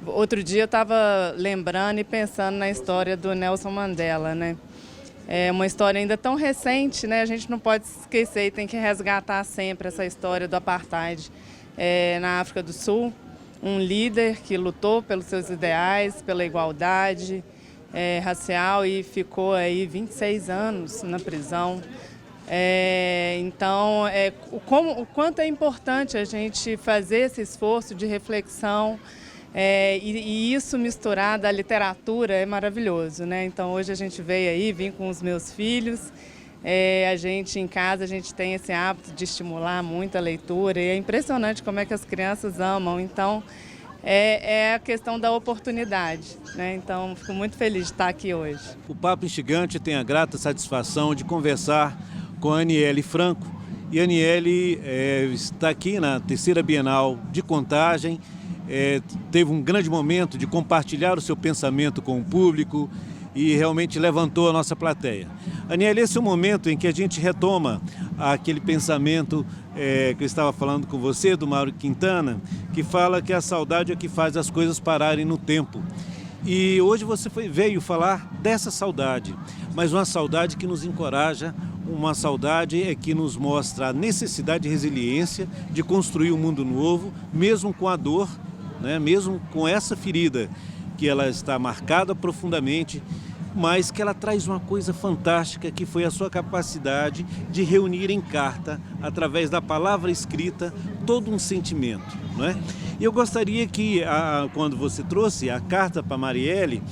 outro dia eu estava lembrando e pensando na história do Nelson Mandela, né? É uma história ainda tão recente, né? A gente não pode esquecer e tem que resgatar sempre essa história do apartheid na África do Sul. Um líder que lutou pelos seus ideais, pela igualdade racial e ficou aí 26 anos na prisão. Então, o quanto é importante a gente fazer esse esforço de reflexão e isso misturado à literatura é maravilhoso, né? Então, hoje a gente vim com os meus filhos, a gente em casa, a gente tem esse hábito de estimular muito a leitura e é impressionante como é que as crianças amam. Então, é a questão da oportunidade, né? Então, fico muito feliz de estar aqui hoje. O Papo Instigante tem a grata satisfação de conversar com a Aniele Franco. E a Aniele está aqui na terceira Bienal de Contagem, teve um grande momento de compartilhar o seu pensamento com o público e realmente levantou a nossa plateia. Aniele, esse é o momento em que a gente retoma aquele pensamento que eu estava falando com você, do Mauro Quintana, que fala que a saudade é que faz as coisas pararem no tempo. E hoje você veio falar dessa saudade, mas uma saudade que nos encoraja uma saudade que nos mostra a necessidade de resiliência, de construir um mundo novo, mesmo com a dor, né? Mesmo com essa ferida que ela está marcada profundamente, mas que ela traz uma coisa fantástica, que foi a sua capacidade de reunir em carta, através da palavra escrita, todo um sentimento, não é? E eu gostaria que, quando você trouxe a carta para Marielle,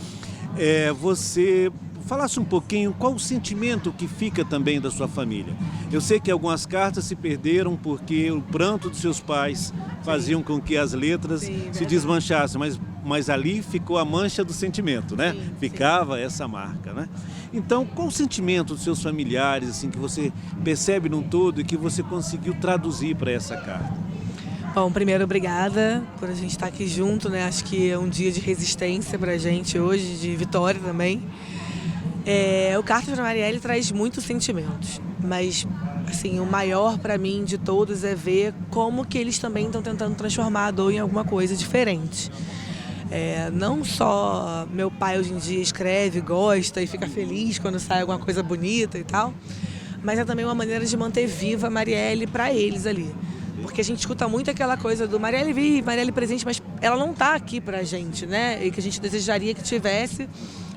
você falasse um pouquinho qual o sentimento que fica também da sua família. Eu sei que algumas cartas se perderam porque o pranto dos seus pais faziam com que as letras se desmanchassem, mas ali ficou a mancha do sentimento, né? Ficava essa marca, né? Então, qual o sentimento dos seus familiares, assim, que você percebe num todo e que você conseguiu traduzir para essa carta? Bom, primeiro, obrigada por a gente estar aqui junto, né? Acho que é um dia de resistência para a gente hoje, de vitória também. O Cartas para Marielle traz muitos sentimentos, mas assim, o maior para mim de todos é ver como que eles também estão tentando transformar a dor em alguma coisa diferente. Não só meu pai hoje em dia escreve, gosta e fica feliz quando sai alguma coisa bonita e tal, mas é também uma maneira de manter viva a Marielle para eles ali. Porque a gente escuta muito aquela coisa do Marielle vive, Marielle presente, mas ela não está aqui pra gente, né? E que a gente desejaria que tivesse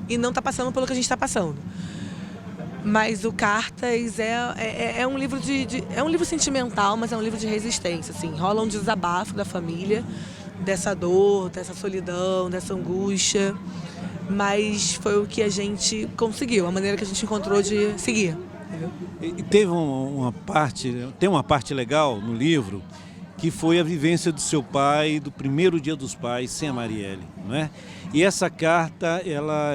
e não está passando pelo que a gente está passando. Mas o Cartas é um livro é um livro sentimental, mas é um livro de resistência, assim. Rola um desabafo da família, dessa dor, dessa solidão, dessa angústia, mas foi o que a gente conseguiu, a maneira que a gente encontrou de seguir. E teve tem uma parte legal no livro, que foi a vivência do seu pai, do primeiro Dia dos Pais, sem a Marielle, não é? E essa carta,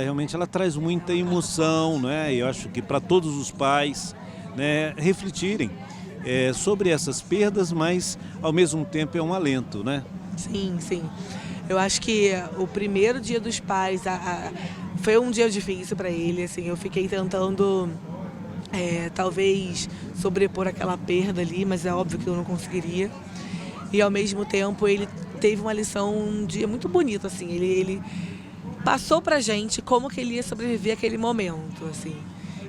realmente traz muita emoção, não é? E eu acho que para todos os pais, né, refletirem sobre essas perdas, mas ao mesmo tempo é um alento, né? Sim, sim. Eu acho que o primeiro Dia dos Pais foi um dia difícil para ele, assim, eu fiquei tentando talvez sobrepor aquela perda ali, mas é óbvio que eu não conseguiria. E ao mesmo tempo ele teve uma lição, um dia muito bonito, assim, ele passou pra gente como que ele ia sobreviver àquele momento, assim.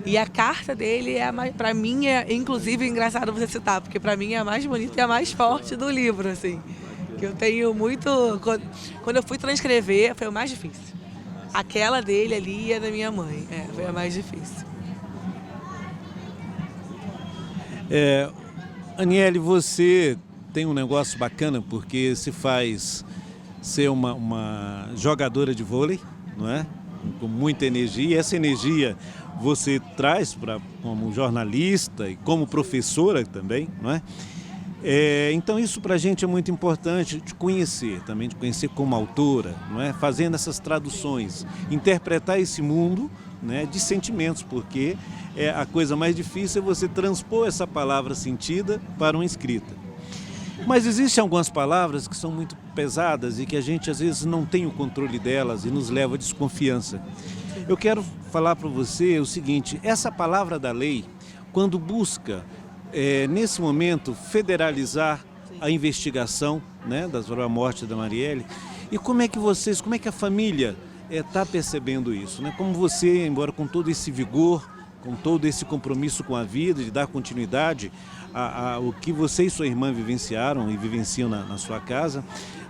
E a carta dele pra mim inclusive engraçado você citar, porque pra mim é a mais bonita e a mais forte do livro, assim. Que eu tenho muito... Quando eu fui transcrever, foi o mais difícil. Aquela dele ali é da minha mãe, foi a mais difícil. Aniele, você tem um negócio bacana porque se faz ser uma jogadora de vôlei, não é? Com muita energia, e essa energia você traz como jornalista e como professora também, não é? Então isso para a gente é muito importante de conhecer, também de conhecer como autora, não é? Fazendo essas traduções, interpretar esse mundo, né, de sentimentos, porque a coisa mais difícil é você transpor essa palavra sentida para uma escrita. Mas existem algumas palavras que são muito pesadas e que a gente às vezes não tem o controle delas e nos leva à desconfiança. Eu quero falar para você o seguinte, essa palavra da lei, quando busca, nesse momento, federalizar a investigação, né, da morte da Marielle, e como é que a família está percebendo isso, né? Como você, embora com todo esse vigor, com todo esse compromisso com a vida, de dar continuidade ao que você e sua irmã vivenciaram e vivenciam na sua casa,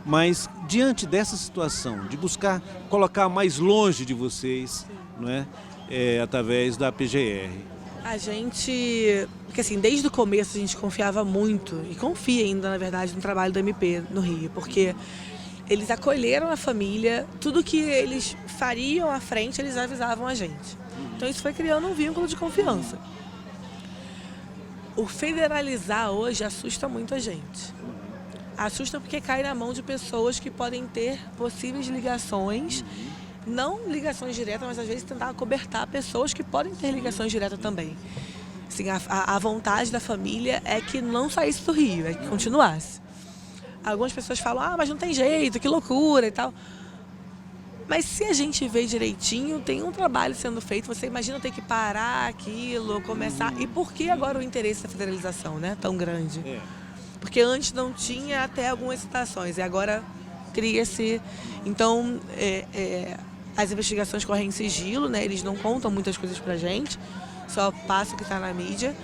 mas diante dessa situação, de buscar colocar mais longe de vocês, não é? Através da PGR. A gente, porque assim, desde o começo a gente confiava muito, e confia ainda, na verdade, no trabalho do MP no Rio, porque eles acolheram a família, tudo que eles fariam à frente, eles avisavam a gente. Então isso foi criando um vínculo de confiança. O federalizar hoje assusta muito a gente. Assusta porque cai na mão de pessoas que podem ter possíveis ligações, não ligações diretas, mas às vezes tentar acobertar pessoas que podem ter ligações diretas também. Assim, a vontade da família é que não saísse do Rio, é que continuasse. Algumas pessoas falam, mas não tem jeito, que loucura e tal. Mas se a gente vê direitinho, tem um trabalho sendo feito. Você imagina ter que parar aquilo, começar... E por que agora o interesse da federalização, né, tão grande? Porque antes não tinha até algumas citações, e agora cria-se... Então, as investigações correm em sigilo, né, eles não contam muitas coisas pra gente. só passa o que está na mídia,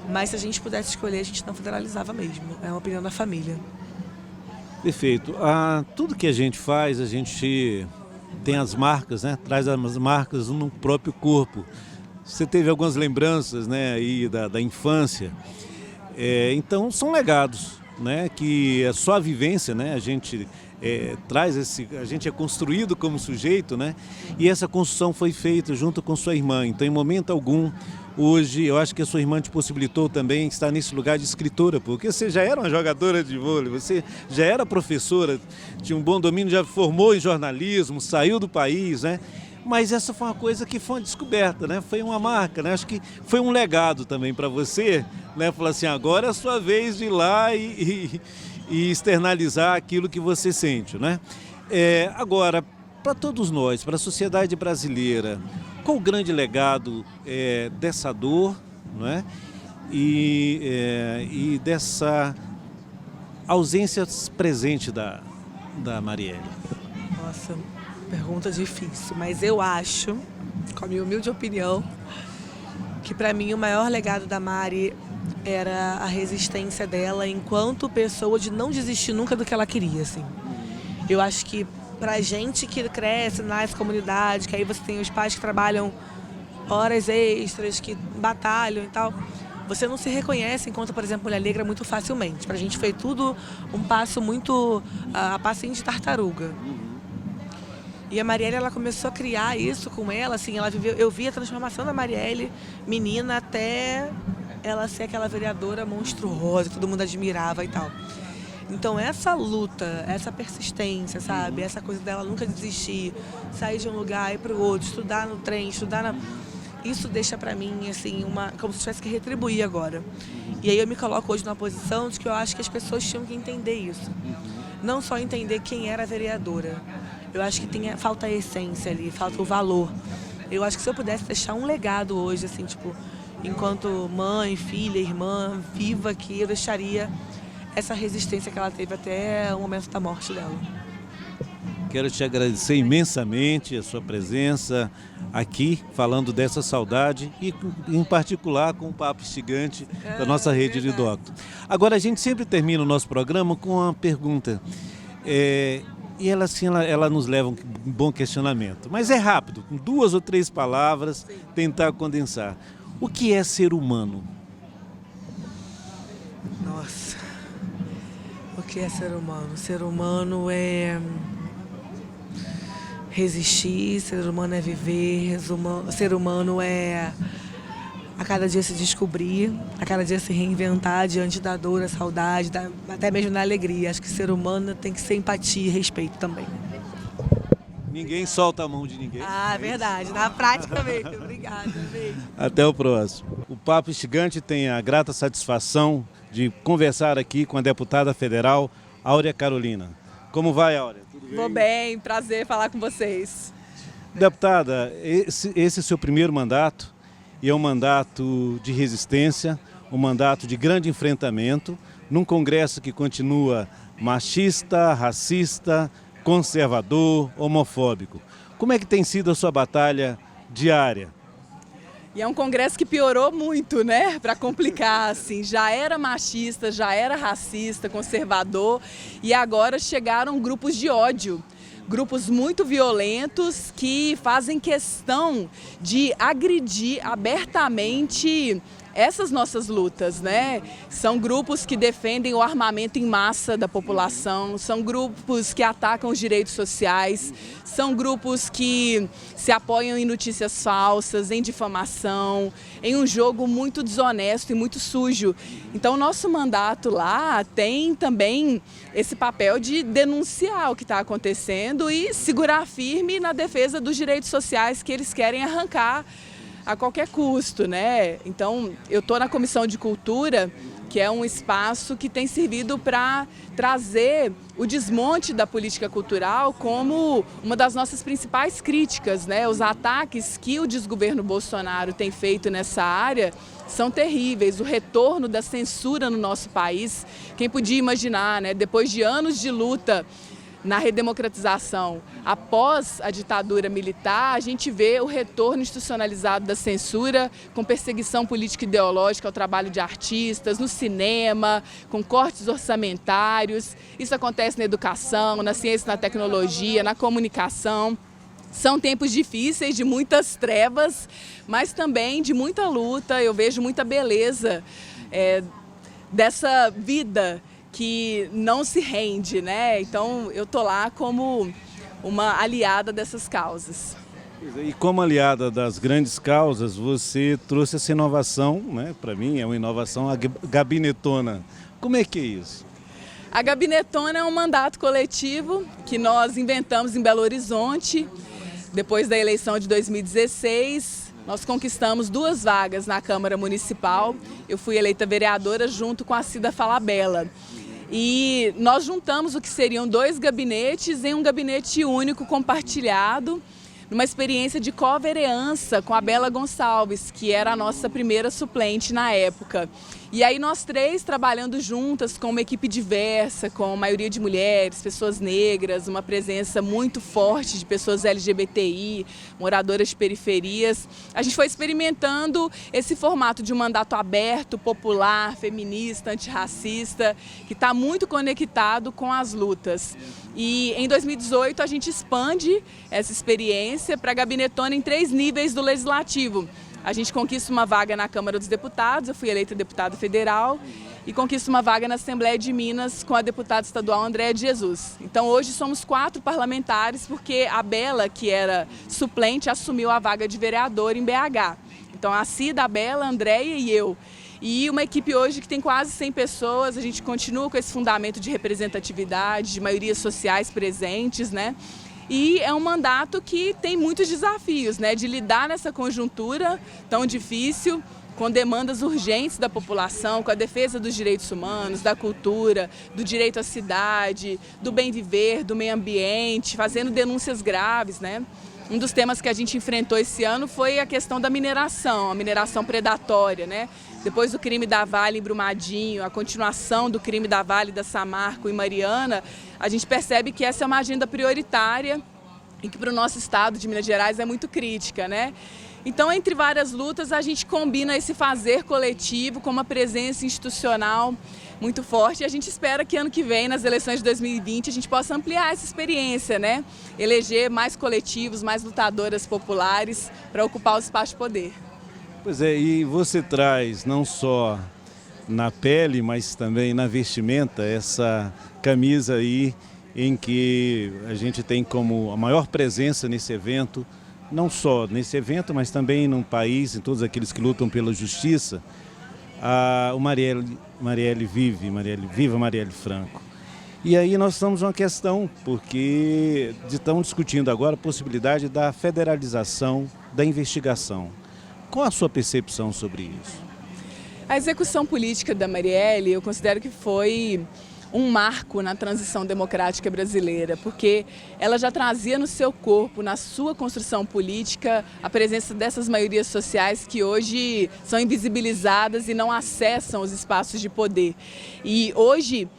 mas se a gente pudesse escolher, a gente não federalizava mesmo. É uma opinião da família. Perfeito. Tudo que a gente faz, a gente tem as marcas, né? Traz as marcas no próprio corpo. Você teve algumas lembranças, né, aí da infância. Então são legados, né? Que é só a vivência, né? A gente a gente é construído como sujeito, né? E essa construção foi feita junto com sua irmã. Então, em momento algum, hoje, eu acho que a sua irmã te possibilitou também estar nesse lugar de escritora, porque você já era uma jogadora de vôlei, você já era professora, tinha um bom domínio, já formou em jornalismo, saiu do país, né? Mas essa foi uma coisa que foi uma descoberta, né? Foi uma marca, né? Acho que foi um legado também para você, né? Falar assim, agora é a sua vez de ir lá e externalizar aquilo que você sente, né? Agora, para todos nós, para a sociedade brasileira, qual o grande legado dessa dor, né? E dessa ausência presente da Marielle? Nossa, pergunta difícil, mas eu acho, com a minha humilde opinião, que para mim o maior legado da Mari era a resistência dela enquanto pessoa de não desistir nunca do que ela queria, assim. Eu acho que pra gente que cresce nas comunidades, que aí você tem os pais que trabalham horas extras, que batalham e tal, você não se reconhece enquanto, por exemplo, mulher negra muito facilmente. Pra gente foi tudo um passo muito a passinho de tartaruga. E a Marielle, ela começou a criar isso com ela, assim, eu vi a transformação da Marielle, menina, até ela ser aquela vereadora monstruosa, todo mundo admirava e tal. Então essa luta, essa persistência, sabe? Essa coisa dela nunca desistir, sair de um lugar, ir para o outro, estudar no trem, isso deixa pra mim, assim, como se tivesse que retribuir agora. E aí eu me coloco hoje numa posição de que eu acho que as pessoas tinham que entender isso. Não só entender quem era a vereadora. Eu acho que falta a essência ali, falta o valor. Eu acho que se eu pudesse deixar um legado hoje, assim, tipo, enquanto mãe, filha, irmã, viva aqui, eu deixaria essa resistência que ela teve até o momento da morte dela. Quero te agradecer imensamente a sua presença aqui, falando dessa saudade e, em particular, com o Papo Instigante da nossa rede de docto. Agora, a gente sempre termina o nosso programa com uma pergunta. E ela, assim, ela nos leva a um bom questionamento. Mas é rápido, com 2 ou 3 palavras, tentar condensar. O que é ser humano? Nossa, o que é ser humano? Ser humano é resistir, ser humano é viver, ser humano é a cada dia se descobrir, a cada dia se reinventar diante da dor, da saudade, até mesmo da alegria. Acho que ser humano tem que ser empatia e respeito também. Ninguém solta a mão de ninguém. Ah, verdade. Na prática mesmo. Obrigada. Beijo. Até o próximo. O Papo Instigante tem a grata satisfação de conversar aqui com a deputada federal Áurea Carolina. Como vai, Áurea? Tudo bem? Vou bem, prazer falar com vocês. Deputada, esse é o seu primeiro mandato e é um mandato de resistência, um mandato de grande enfrentamento, num Congresso que continua machista, racista, conservador, homofóbico. Como é que tem sido a sua batalha diária? E é um congresso que piorou muito, né? Para complicar, assim, já era machista, já era racista, conservador, e agora chegaram grupos de ódio. Grupos muito violentos que fazem questão de agredir abertamente essas nossas lutas, né? São grupos que defendem o armamento em massa da população, são grupos que atacam os direitos sociais, são grupos que se apoiam em notícias falsas, em difamação, em um jogo muito desonesto e muito sujo. Então, o nosso mandato lá tem também esse papel de denunciar o que está acontecendo e segurar firme na defesa dos direitos sociais que eles querem arrancar a qualquer custo, né? Então, eu estou na Comissão de Cultura, que é um espaço que tem servido para trazer o desmonte da política cultural como uma das nossas principais críticas, né? Os ataques que o desgoverno Bolsonaro tem feito nessa área são terríveis. O retorno da censura no nosso país, quem podia imaginar, né? Depois de anos de luta na redemocratização após a ditadura militar, a gente vê o retorno institucionalizado da censura, com perseguição política e ideológica ao trabalho de artistas, no cinema, com cortes orçamentários. Isso acontece na educação, na ciência, na tecnologia, na comunicação. São tempos difíceis, de muitas trevas, mas também de muita luta. Eu vejo muita beleza dessa vida que não se rende, né? Então eu tô lá como uma aliada dessas causas. E como aliada das grandes causas, você trouxe essa inovação, né? Para mim é uma inovação, a Gabinetona. Como é que é isso? A Gabinetona é um mandato coletivo que nós inventamos em Belo Horizonte. Depois da eleição de 2016, nós conquistamos 2 vagas na Câmara Municipal. Eu fui eleita vereadora junto com a Cida Falabella. E nós juntamos o que seriam 2 gabinetes em um gabinete único compartilhado, numa experiência de co-vereança com a Bela Gonçalves, que era a nossa primeira suplente na época. E aí nós 3 trabalhando juntas com uma equipe diversa, com maioria de mulheres, pessoas negras, uma presença muito forte de pessoas LGBTI, moradoras de periferias. A gente foi experimentando esse formato de um mandato aberto, popular, feminista, antirracista, que está muito conectado com as lutas. E em 2018 a gente expande essa experiência para a Gabinetona em 3 níveis do Legislativo. A gente conquista uma vaga na Câmara dos Deputados, eu fui eleita deputada federal, e conquista uma vaga na Assembleia de Minas com a deputada estadual Andréa de Jesus. Então hoje somos 4 parlamentares, porque a Bela, que era suplente, assumiu a vaga de vereadora em BH. Então a Cida, a Bela, a Andréa e eu. E uma equipe hoje que tem quase 100 pessoas, a gente continua com esse fundamento de representatividade, de maiorias sociais presentes, né? E é um mandato que tem muitos desafios, né, de lidar nessa conjuntura tão difícil, com demandas urgentes da população, com a defesa dos direitos humanos, da cultura, do direito à cidade, do bem viver, do meio ambiente, fazendo denúncias graves, né? Um dos temas que a gente enfrentou esse ano foi a questão da mineração, a mineração predatória, né? Depois do crime da Vale em Brumadinho, a continuação do crime da Vale, da Samarco e Mariana, a gente percebe que essa é uma agenda prioritária e que para o nosso estado de Minas Gerais é muito crítica, né? Então, entre várias lutas, a gente combina esse fazer coletivo com uma presença institucional muito forte e a gente espera que ano que vem, nas eleições de 2020, a gente possa ampliar essa experiência, né? Eleger mais coletivos, mais lutadoras populares para ocupar o espaço de poder. Pois é, e você traz não só na pele, mas também na vestimenta, essa camisa aí em que a gente tem como a maior presença nesse evento, não só nesse evento, mas também no país, em todos aqueles que lutam pela justiça, o Viva Marielle Franco. E aí nós estamos numa questão, porque estão discutindo agora a possibilidade da federalização da investigação. Qual a sua percepção sobre isso? A execução política da Marielle, eu considero que foi um marco na transição democrática brasileira, porque ela já trazia no seu corpo, na sua construção política, a presença dessas maiorias sociais que hoje são invisibilizadas e não acessam os espaços de poder. E hoje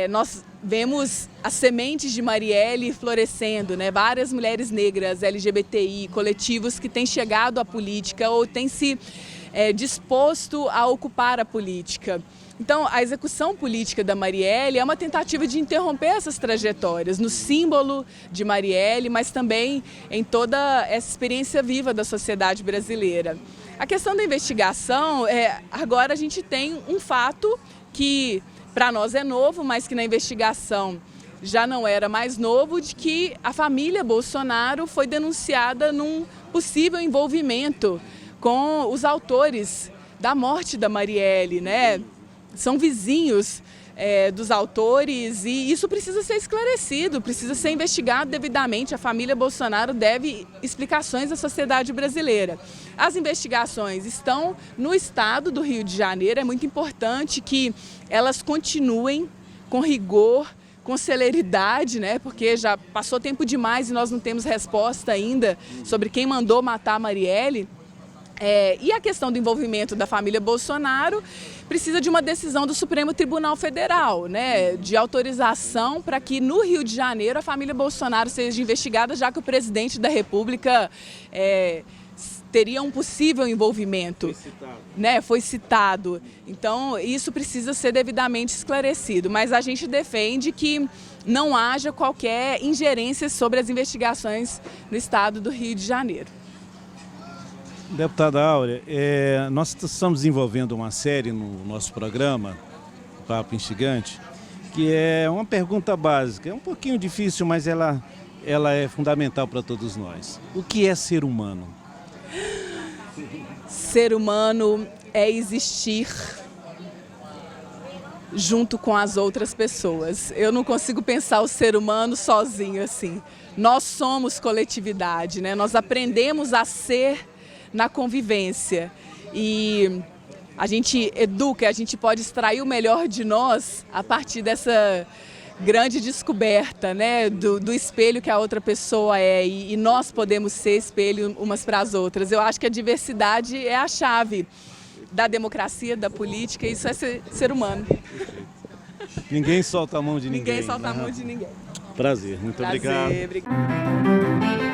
nós vemos as sementes de Marielle florescendo, né? Várias mulheres negras, LGBTI, coletivos que têm chegado à política ou têm se disposto a ocupar a política. Então, a execução política da Marielle é uma tentativa de interromper essas trajetórias, no símbolo de Marielle, mas também em toda essa experiência viva da sociedade brasileira. A questão da investigação, agora a gente tem um fato que para nós é novo, mas que na investigação já não era mais novo, de que a família Bolsonaro foi denunciada num possível envolvimento com os autores da morte da Marielle, né? São vizinhos dos autores e isso precisa ser esclarecido, precisa ser investigado devidamente. A família Bolsonaro deve explicações à sociedade brasileira. As investigações estão no estado do Rio de Janeiro, é muito importante que elas continuem com rigor, com celeridade, né? Porque já passou tempo demais e nós não temos resposta ainda sobre quem mandou matar a Marielle. E a questão do envolvimento da família Bolsonaro precisa de uma decisão do Supremo Tribunal Federal, né, de autorização para que no Rio de Janeiro a família Bolsonaro seja investigada, já que o presidente da República teria um possível envolvimento. Foi citado. Então, isso precisa ser devidamente esclarecido. Mas a gente defende que não haja qualquer ingerência sobre as investigações no estado do Rio de Janeiro. Deputada Áurea, nós estamos desenvolvendo uma série no nosso programa, Papo Instigante, que é uma pergunta básica. É um pouquinho difícil, mas ela é fundamental para todos nós. O que é ser humano? Ser humano é existir junto com as outras pessoas. Eu não consigo pensar o ser humano sozinho assim. Nós somos coletividade, né? Nós aprendemos a ser na convivência e a gente educa, a gente pode extrair o melhor de nós a partir dessa grande descoberta, né, do espelho que a outra pessoa é e nós podemos ser espelho umas para as outras. Eu acho que a diversidade é a chave da democracia, da política, isso é ser humano. Ninguém solta a mão de ninguém. Ninguém solta a mão de ninguém. Prazer, muito obrigado. Obrigado.